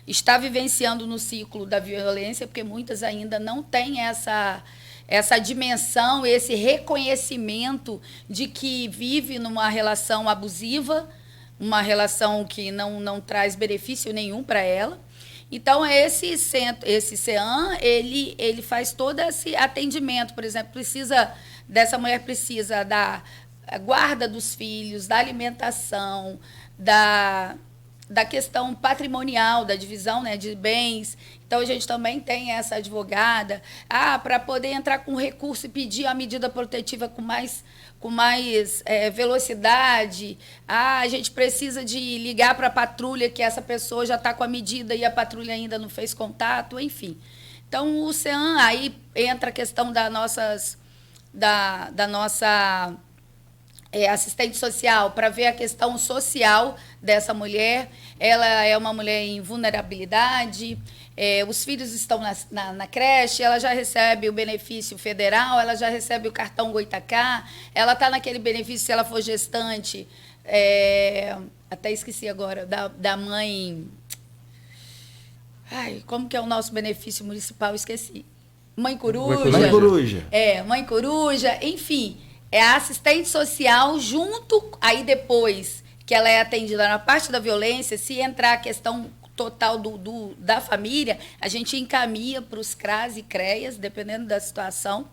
está vivenciando no ciclo da violência, porque muitas ainda não têm essa dimensão, esse reconhecimento de que vive numa relação abusiva, uma relação que não traz benefício nenhum para ela. Então, esse CEAM, ele faz todo esse atendimento. Por exemplo, dessa mulher precisa da guarda dos filhos, da alimentação, da questão patrimonial, da divisão, né, de bens. Então, a gente também tem essa advogada. Para poder entrar com recurso e pedir a medida protetiva com mais velocidade. A gente precisa de ligar para a patrulha, que essa pessoa já está com a medida e a patrulha ainda não fez contato, enfim. Então, o CEAM, aí entra a questão da nossa assistente social, para ver a questão social dessa mulher. Ela é uma mulher em vulnerabilidade, os filhos estão na creche, ela já recebe o benefício federal, ela já recebe o cartão Goitacá, ela está naquele benefício se ela for gestante, até esqueci agora, da mãe... como que é o nosso benefício municipal? Esqueci. Mãe Coruja. Mãe Coruja. Mãe Coruja, enfim... É a assistente social junto, aí depois que ela é atendida na parte da violência, se entrar a questão total da família, a gente encaminha para os CRAS e CREAS, dependendo da situação.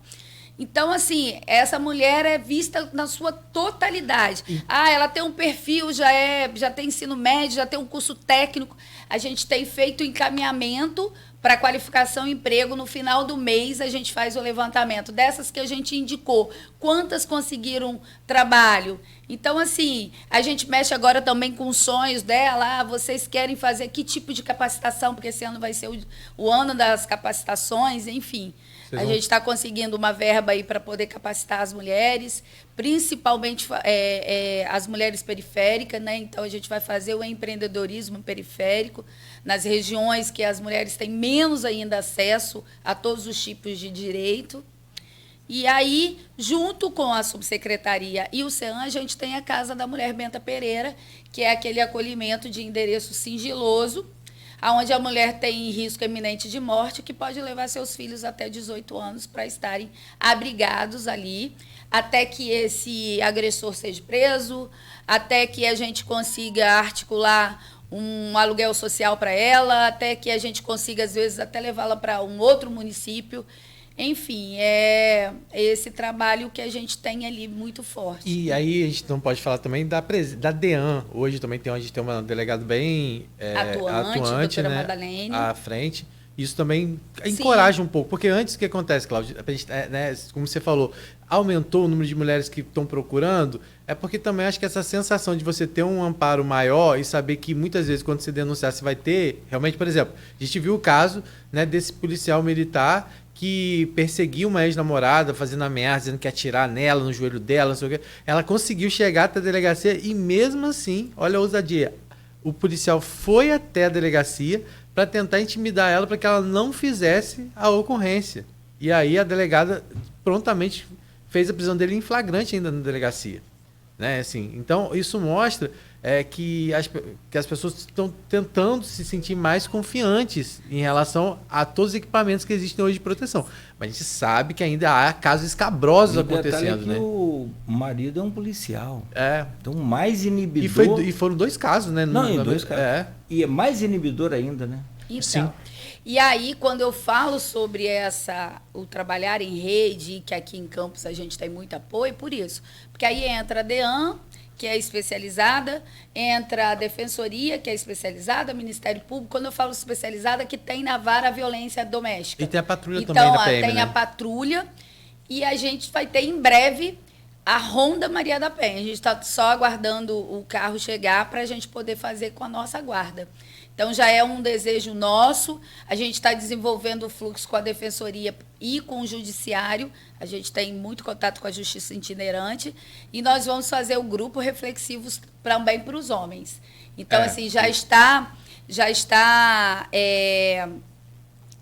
Então, assim, essa mulher é vista na sua totalidade. Ela tem um perfil, já tem ensino médio, já tem um curso técnico. A gente tem feito encaminhamento para qualificação e emprego. No final do mês, a gente faz o levantamento dessas que a gente indicou. Quantas conseguiram trabalho? Então, assim, a gente mexe agora também com os sonhos dela. Vocês querem fazer que tipo de capacitação? Porque esse ano vai ser o ano das capacitações, enfim. A gente está conseguindo uma verba aí para poder capacitar as mulheres, principalmente as mulheres periféricas, né? Então, a gente vai fazer o empreendedorismo periférico nas regiões que as mulheres têm menos ainda acesso a todos os tipos de direito. E aí, junto com a subsecretaria e o CEAM, a gente tem a Casa da Mulher Benta Pereira, que é aquele acolhimento de endereço sigiloso, onde a mulher tem risco eminente de morte, que pode levar seus filhos até 18 anos para estarem abrigados ali, até que esse agressor seja preso, até que a gente consiga articular um aluguel social para ela, até que a gente consiga, às vezes, até levá-la para um outro município. Enfim, é esse trabalho que a gente tem ali muito forte. E aí a gente não pode falar também da DEAN. Hoje também a gente tem uma delegada bem atuante, doutora né, Madalene, à frente. Isso também encoraja um pouco, porque antes o que acontece, Cláudia, né, como você falou, aumentou o número de mulheres que estão procurando, é porque também acho que essa sensação de você ter um amparo maior e saber que muitas vezes quando você denunciar você vai ter, realmente, por exemplo, a gente viu o caso, né, desse policial militar que perseguiu uma ex-namorada, fazendo ameaça, dizendo que ia atirar nela, no joelho dela, não sei o quê. Ela conseguiu chegar até a delegacia e mesmo assim, olha a ousadia, o policial foi até a delegacia para tentar intimidar ela para que ela não fizesse a ocorrência. E aí a delegada prontamente fez a prisão dele em flagrante ainda na delegacia. Né? Assim, então, isso mostra que as pessoas estão tentando se sentir mais confiantes em relação a todos os equipamentos que existem hoje de proteção. Mas a gente sabe que ainda há casos escabrosos acontecendo. Né? O marido é um policial. É. Então, mais inibidor... E foram 2 casos, né? Não, 2 casos. E é mais inibidor ainda, né? Então, sim. E aí, quando eu falo sobre o trabalhar em rede, que aqui em Campos a gente tem muito apoio, por isso. Porque aí entra a DEAN, que é especializada, entra a Defensoria, que é especializada, Ministério Público. Quando eu falo especializada, que tem na vara a violência doméstica. E tem a patrulha então, também da PM, tem, né? A patrulha e a gente vai ter em breve a Ronda Maria da Penha. A gente está só aguardando o carro chegar para a gente poder fazer com a nossa guarda. Então, já é um desejo nosso. A gente está desenvolvendo o fluxo com a Defensoria e com o Judiciário. A gente tem muito contato com a Justiça Itinerante. E nós vamos fazer o grupo reflexivos também para os homens. Então, assim, já está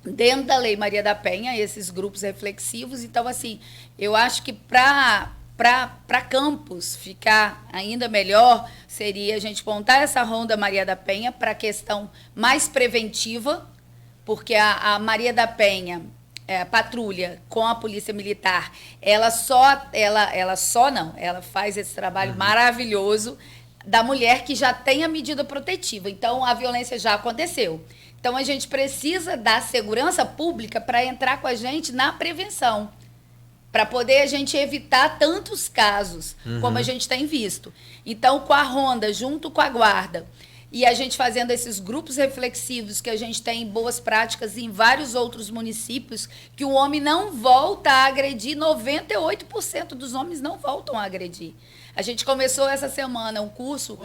dentro da Lei Maria da Penha, esses grupos reflexivos. Então, assim, eu acho que para Campos ficar ainda melhor, seria a gente montar essa Ronda Maria da Penha para a questão mais preventiva, porque a Maria da Penha, a patrulha com a Polícia Militar, ela faz esse trabalho maravilhoso da mulher que já tem a medida protetiva. Então, a violência já aconteceu. Então, a gente precisa da segurança pública para entrar com a gente na prevenção, para poder a gente evitar tantos casos como a gente tem visto. Então, com a Ronda, junto com a Guarda, e a gente fazendo esses grupos reflexivos, que a gente tem boas práticas em vários outros municípios, que o homem não volta a agredir, 98% dos homens não voltam a agredir. A gente começou essa semana um curso...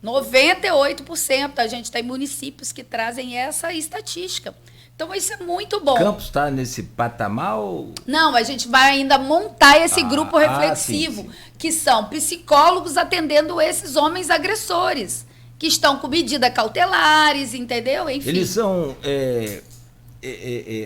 98%. A gente tem municípios que trazem essa estatística. Então, isso é muito bom. Campos está nesse patamar ou... Não, a gente vai ainda montar esse grupo reflexivo, sim. Que são psicólogos atendendo esses homens agressores, que estão com medidas cautelares, entendeu? Enfim. Eles são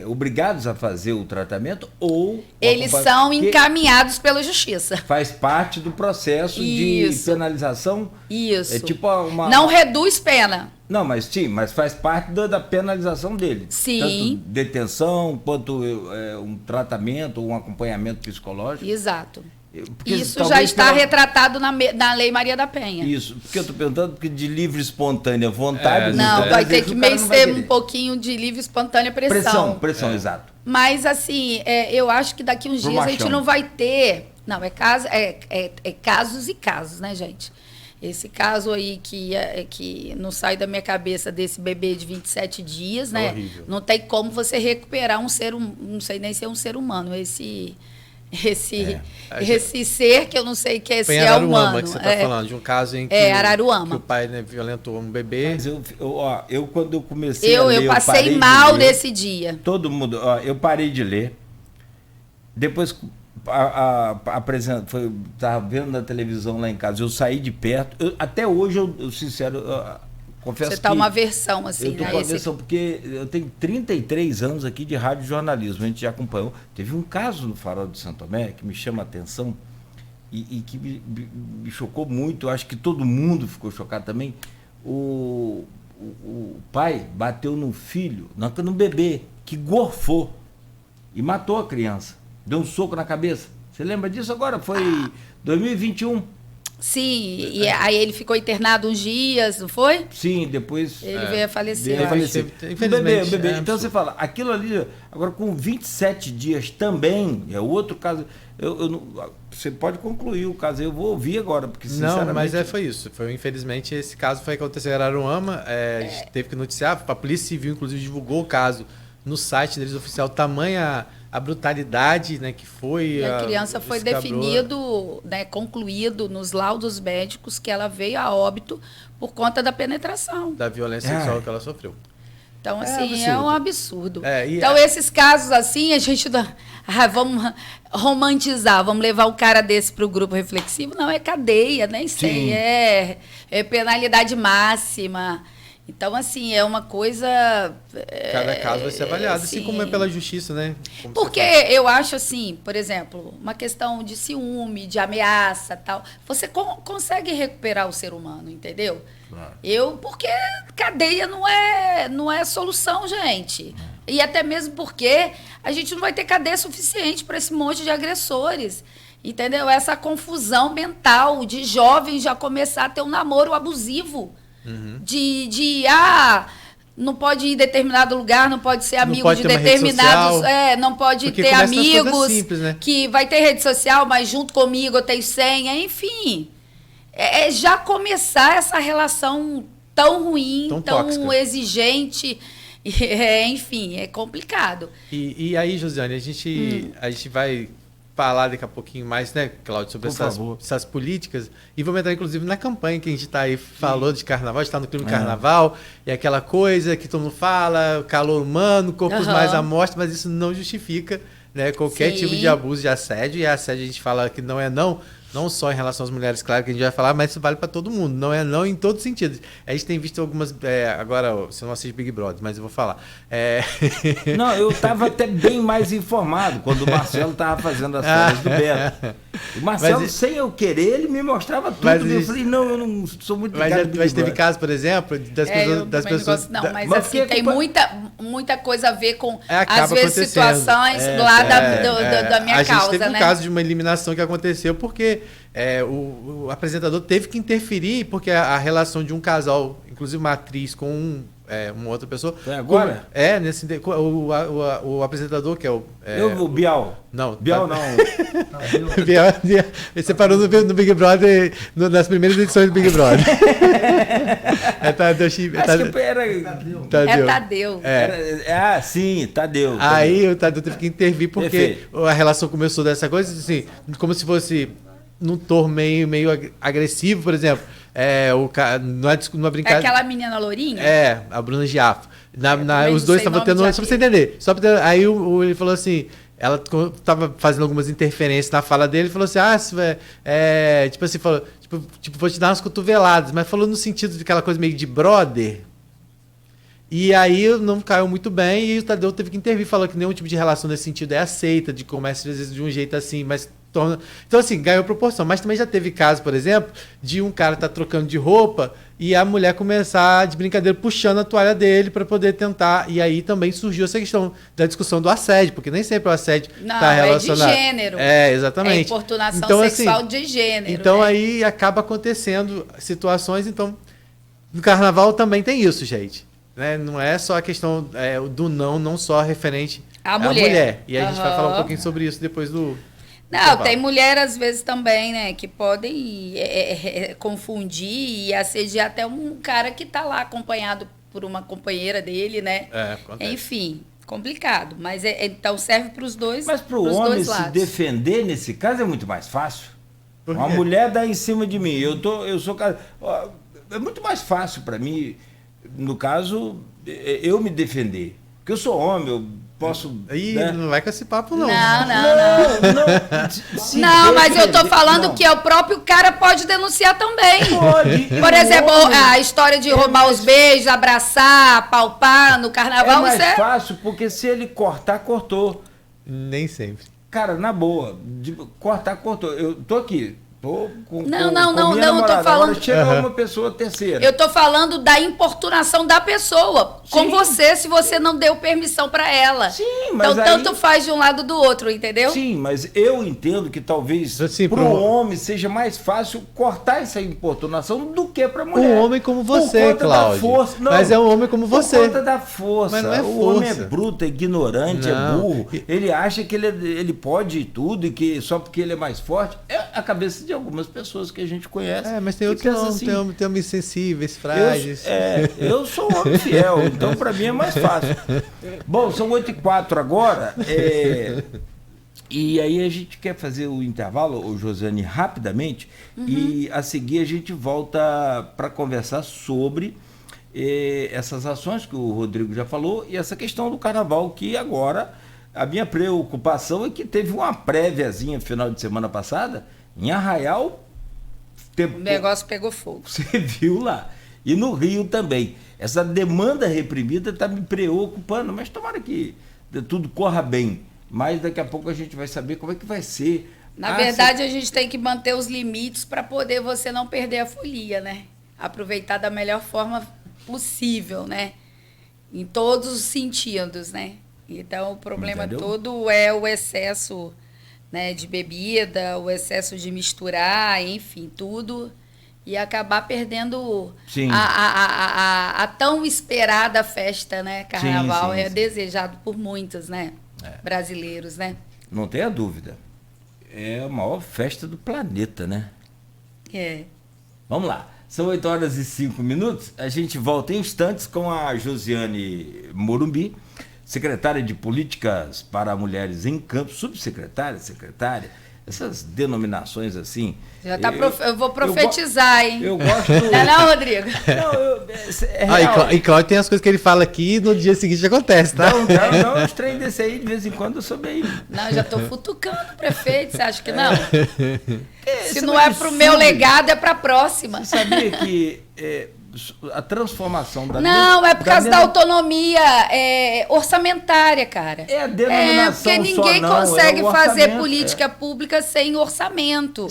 obrigados a fazer o tratamento ou... Eles são encaminhados pela justiça. Faz parte do processo de penalização? Isso. É tipo uma... Não reduz pena. Não, mas faz parte da penalização dele. Sim. Tanto detenção, quanto um tratamento, um acompanhamento psicológico. Exato. Porque isso já está retratado na Lei Maria da Penha. Isso, porque eu estou perguntando que de livre e espontânea vontade... Não, vai ter que ser um pouquinho de livre e espontânea pressão. Pressão, exato. Mas, assim, eu acho que daqui uns Pro dias a gente machão. não vai ter... Não, é casos e casos, né, gente? Esse caso aí que não sai da minha cabeça desse bebê de 27 dias, né? Horrível. Não tem como você recuperar não sei nem se é um ser humano, esse ser que eu não sei que Foi se em é Araruama humano. que você está falando, de um caso em que, Araruama. que o pai, né, violentou um bebê. Mas eu quando eu comecei a Eu ler, passei parei de mal ler. nesse dia. Todo mundo, eu parei de ler. Depois estava vendo na televisão lá em casa, eu saí de perto. Até hoje, eu sincero, confesso Você está que uma versão, assim, eu tô né? com a versão, porque eu tenho 33 anos aqui de rádio jornalismo, a gente já acompanhou. Teve um caso no Farol de Santo Tomé que me chama a atenção e que me chocou muito, eu acho que todo mundo ficou chocado também. O pai bateu no filho, no bebê, que gorfou e matou a criança. Deu um soco na cabeça. Você lembra disso agora? Foi 2021. Sim, e aí ele ficou internado uns dias, não foi? Sim, depois... Ele veio a falecer. Veio a falecer. Infelizmente, O bebê. é Então absurdo. você fala, aquilo ali, agora com 27 dias também, é outro caso. Você pode concluir o caso, eu vou ouvir agora, porque sinceramente... Não, mas foi isso. Infelizmente, esse caso foi aconteceu em Araruama. A gente teve que noticiar. A Polícia Civil, inclusive, divulgou o caso no site deles oficial. Tamanha a brutalidade, né, que foi. E a criança foi escabrou. definido, né, concluído nos laudos médicos que ela veio a óbito por conta da penetração. Da violência sexual que ela sofreu. Então, assim, absurdo. é um absurdo. E então, esses casos assim, a gente vamos romantizar, vamos levar o cara desse para o grupo reflexivo. Não, é cadeia, nem sei, Sim. é penalidade máxima. Então, assim, é uma coisa... Cada caso vai ser avaliado, assim sim. como é pela justiça, né? Como Porque você fala. eu acho assim, por exemplo, uma questão de ciúme, de ameaça, tal, você consegue recuperar o ser humano, entendeu? Claro. Porque cadeia não é solução, gente. E até mesmo porque a gente não vai ter cadeia suficiente para esse monte de agressores. Entendeu? Essa confusão mental de jovens já começar a ter um namoro abusivo. Não pode ir em determinado lugar, não pode ser amigo pode de ter uma rede determinados. social, Não pode porque ter começa nas coisas amigos simples, né? que vai ter rede social, mas junto comigo eu tenho senha, enfim. Já começar essa relação tão ruim, Tão tão tóxica. exigente. Enfim, é complicado. E aí, Josiane, a gente vai falar daqui a pouquinho mais, né, Cláudio, sobre Por favor. essas políticas. E vamos entrar, inclusive, na campanha que a gente está aí falou de carnaval, está no clima de carnaval, e aquela coisa que todo mundo fala, calor humano, corpos mais à mostra, mas isso não justifica, né, qualquer Sim. tipo de abuso, de assédio. E assédio a gente fala que não é não só em relação às mulheres, claro que a gente vai falar, mas isso vale para todo mundo. Não é não em todos os sentidos. A gente tem visto algumas... agora, você não assiste Big Brother, mas eu vou falar. Não, eu estava até bem mais informado quando o Marcelo estava fazendo as férias do Beto. O Marcelo, sem eu querer, ele me mostrava tudo. Eu falei, não, eu não sou muito ligado no Big Mas teve Brother. caso, por exemplo, das pessoas... Não, mas mas assim, porque tem muita coisa a ver com, acaba às vezes, acontecendo. situações lá da minha a causa, gente teve um né? caso de uma eliminação que aconteceu porque o apresentador teve que interferir porque a relação de um casal, inclusive uma atriz com uma outra pessoa... Foi agora? O apresentador, que é o... O Bial. Não. Bial não. Ele separou no Big Brother, nas primeiras edições do Big Brother. Acho que era... Tadeu. Sim, Tadeu. Aí o Tadeu teve que intervir porque Perfeito. a relação começou dessa coisa, assim, como se fosse num tom meio agressivo, por exemplo. Numa brincadeira. Aquela menina lourinha? A Bruna Giafo. Também Os não dois sei estavam nome tendo. de Só pra você entender. Aí ele falou assim. Ela estava fazendo algumas interferências na fala dele e falou assim: tipo assim, falou, vou te dar umas cotoveladas, mas falou no sentido de aquela coisa meio de brother. E aí não caiu muito bem e o Tadeu teve que intervir, falou que nenhum tipo de relação nesse sentido é aceita, de comércio às vezes de um jeito assim, mas torna... Então assim, ganhou proporção. Mas também já teve caso, por exemplo, de um cara estar trocando de roupa e a mulher começar de brincadeira puxando a toalha dele para poder tentar. E aí também surgiu essa questão da discussão do assédio, porque nem sempre o assédio está relacionado. É de gênero. Exatamente. É importunação então, sexual assim, de gênero. Então né? aí acaba acontecendo situações. Então, no carnaval também tem isso, gente. Né? Não é só a questão do não só referente A É mulher. E a gente vai falar um Aham. pouquinho sobre isso depois do... Não, intervalo. tem mulher às vezes também, né, que podem confundir e assediar até um cara que tá lá acompanhado por uma companheira dele, né? Acontece. Enfim, complicado. Mas então serve para os dois, Mas para o pros homem dois se lados. defender nesse caso é muito mais fácil. Por Uma quê? mulher dá em cima de mim. Eu sou cara. Ó, é muito mais fácil para mim, no caso, eu me defender. Porque eu sou homem, eu posso. Ih, né? não vai com esse papo, não. Não. Se Não, mas eu tô defender- falando não. que o próprio cara pode denunciar também. Pode. Por exemplo, O homem a história de roubar os beijos, abraçar, palpar no é carnaval, mais isso é... fácil, porque se ele cortar, cortou. Nem sempre. Cara, na boa, cortar, cortou. Eu tô aqui. Tô com, Não, com, não, com não, minha não, eu tô namorada. falando- Agora chega Aham. uma pessoa terceira. Eu tô falando da importunação da pessoa com Sim. você, se você não deu permissão para ela. Sim, mas então, aí- tanto faz de um lado do outro, entendeu? Sim, mas eu entendo que talvez Assim, para pro- o homem seja mais fácil cortar essa importunação do que para a mulher. Um homem como Por você, conta da Cláudio. força. Não, Mas é um homem como você. Por conta da força. Mas não é O homem é força. bruto, é ignorante, é Não. burro. Ele acha que ele pode tudo e que só porque ele é mais forte. É a cabeça de algumas pessoas que a gente conhece. Mas tem que outros pensa não. assim, Tem homens sensíveis, frágeis. eu sou um homem fiel, então para mim é mais fácil. Bom, são 8h04 agora. E aí a gente quer fazer o intervalo, ô Josiane, rapidamente, e a seguir a gente volta para conversar sobre essas ações que o Rodrigo já falou e essa questão do carnaval, que agora a minha preocupação é que teve uma préviazinha final de semana passada em Arraial. O negócio pegou fogo. Você viu lá. E no Rio também. Essa demanda reprimida está me preocupando, mas tomara que tudo corra bem. Mas daqui a pouco a gente vai saber como é que vai ser. Na verdade, a gente tem que manter os limites para poder você não perder a folia, né? Aproveitar da melhor forma possível, né? Em todos os sentidos, né? Então, o problema Entendeu? todo é o excesso, né, de bebida, o excesso de misturar, enfim, tudo. E acabar perdendo Sim. a tão esperada festa, né? Carnaval sim, é sim. desejado por muitos, né? Brasileiros, né? Não tenha dúvida. É a maior festa do planeta, né? É. Vamos lá. São 8h05. A gente volta em instantes com a Josiane Morumbi, secretária de Políticas para Mulheres em Campo, subsecretária, secretária, essas denominações assim. Já tá eu vou profetizar, hein? Eu gosto. Não, Rodrigo? Não, é real. E Cláudio tem as coisas que ele fala aqui e no dia seguinte acontece, tá? Não, os trem desse aí, de vez em quando eu sou bem. Não, eu já tô futucando o prefeito, você acha que não? Se Esse não é pro meu legado, é pra próxima. Você sabia que a transformação da Não, é por causa da deno- autonomia orçamentária, cara. É a denominação porque só ninguém não, é consegue o fazer orçamento, política pública sem orçamento.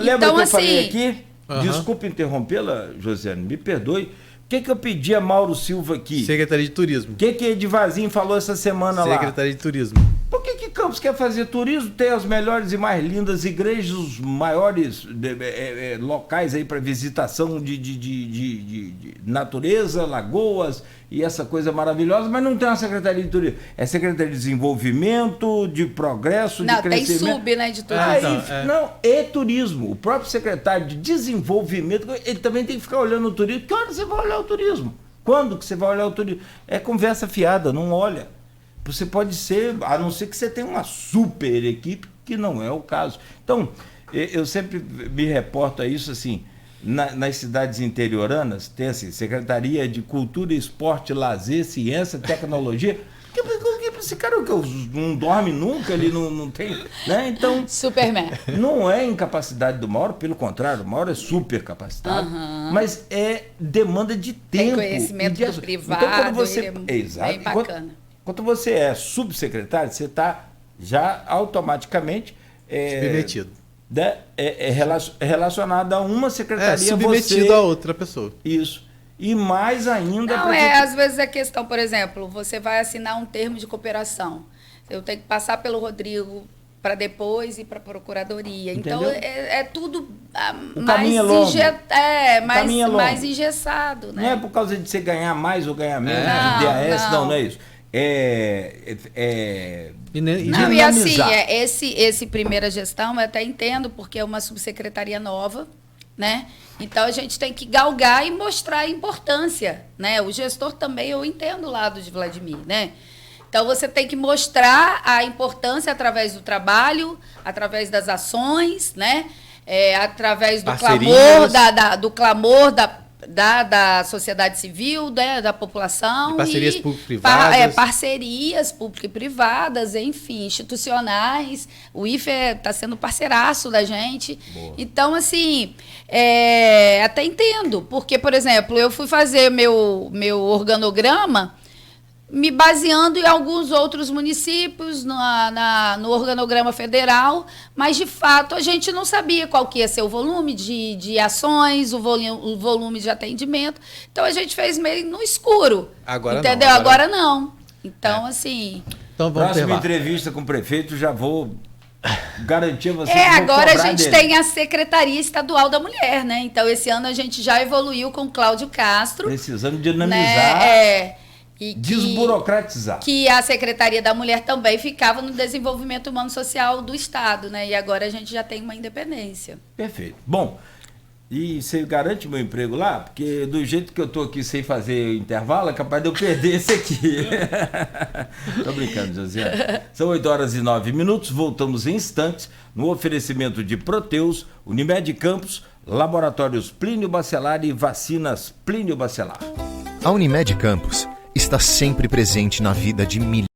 Lembra Então, que eu assim, falei aqui? Aham. Desculpa interrompê-la, Josiane, me perdoe. O que eu pedi a Mauro Silva aqui? Secretaria de Turismo. O que Edivazinho falou essa semana lá? Secretaria de Turismo. Por que Campos quer fazer turismo? Tem as melhores e mais lindas igrejas, os maiores locais aí para visitação de natureza, lagoas e essa coisa maravilhosa, mas não tem uma Secretaria de Turismo. É Secretaria de Desenvolvimento, de Progresso, Não, de tem Crescimento. sub, né, de tudo. Aí, então, não, é turismo. O próprio secretário de Desenvolvimento, ele também tem que ficar olhando o turismo. Que hora você vai olhar o turismo? Quando que você vai olhar o turismo? É conversa fiada, não olha. Você pode ser, a não ser que você tenha uma super equipe, que não é o caso. Então, eu sempre me reporto a isso assim, nas cidades interioranas, tem assim, Secretaria de Cultura, Esporte, Lazer, Ciência, Tecnologia. Esse cara que não dorme nunca, ele não tem. Né? Então, Superman. não é incapacidade do Mauro, pelo contrário, o Mauro é super capacitado, mas é demanda de tempo. conhecimento e do de... privado, Então, quando você... ele é Exato. bem bacana. Quando você é subsecretário, você está já automaticamente Submetido. relacionado a uma secretaria. Submetido você... a outra pessoa. Isso. E mais ainda... Não, porque- às vezes é questão, por exemplo, você vai assinar um termo de cooperação. Eu tenho que passar pelo Rodrigo para depois ir para a procuradoria. Então, Entendeu? é tudo O caminho é longo. mais engessado, Não é né? por causa de você ganhar mais ou ganhar menos, Não, DAS, não. não é isso. Não, e assim, dinamizar. esse primeira gestão eu até entendo, porque é uma subsecretaria nova, né? Então a gente tem que galgar e mostrar a importância, né? O gestor também, eu entendo o lado de Vladimir, né? Então você tem que mostrar a importância através do trabalho, através das ações, né? Através do clamor da sociedade civil, da população. De parcerias público-privadas. Parcerias público e privadas, enfim, institucionais. O IFE está sendo parceiraço da gente. Boa. Então, assim, até entendo. Porque, por exemplo, eu fui fazer meu organograma me baseando em alguns outros municípios no organograma federal, mas, de fato, a gente não sabia qual que ia ser o volume de ações, o volume de atendimento. Então, a gente fez meio no escuro. Agora entendeu? não, Agora não. Então, assim... Então, vamos Próxima observar. entrevista com o prefeito, já vou garantir a você. Agora a gente tem a Secretaria Estadual da Mulher, né? Então, esse ano a gente já evoluiu com o Cláudio Castro. Precisando dinamizar, né? desburocratizar. Que a Secretaria da Mulher também ficava no desenvolvimento humano social do Estado, né? E agora a gente já tem uma independência. Perfeito. Bom, e você garante meu emprego lá? Porque do jeito que eu tô aqui sem fazer intervalo, é capaz de eu perder esse aqui. Tô brincando, Josiane. São 8h09, voltamos em instantes no oferecimento de Proteus, Unimed Campos, Laboratórios Plínio Bacelar e Vacinas Plínio Bacelar. A Unimed Campos está sempre presente na vida de milhares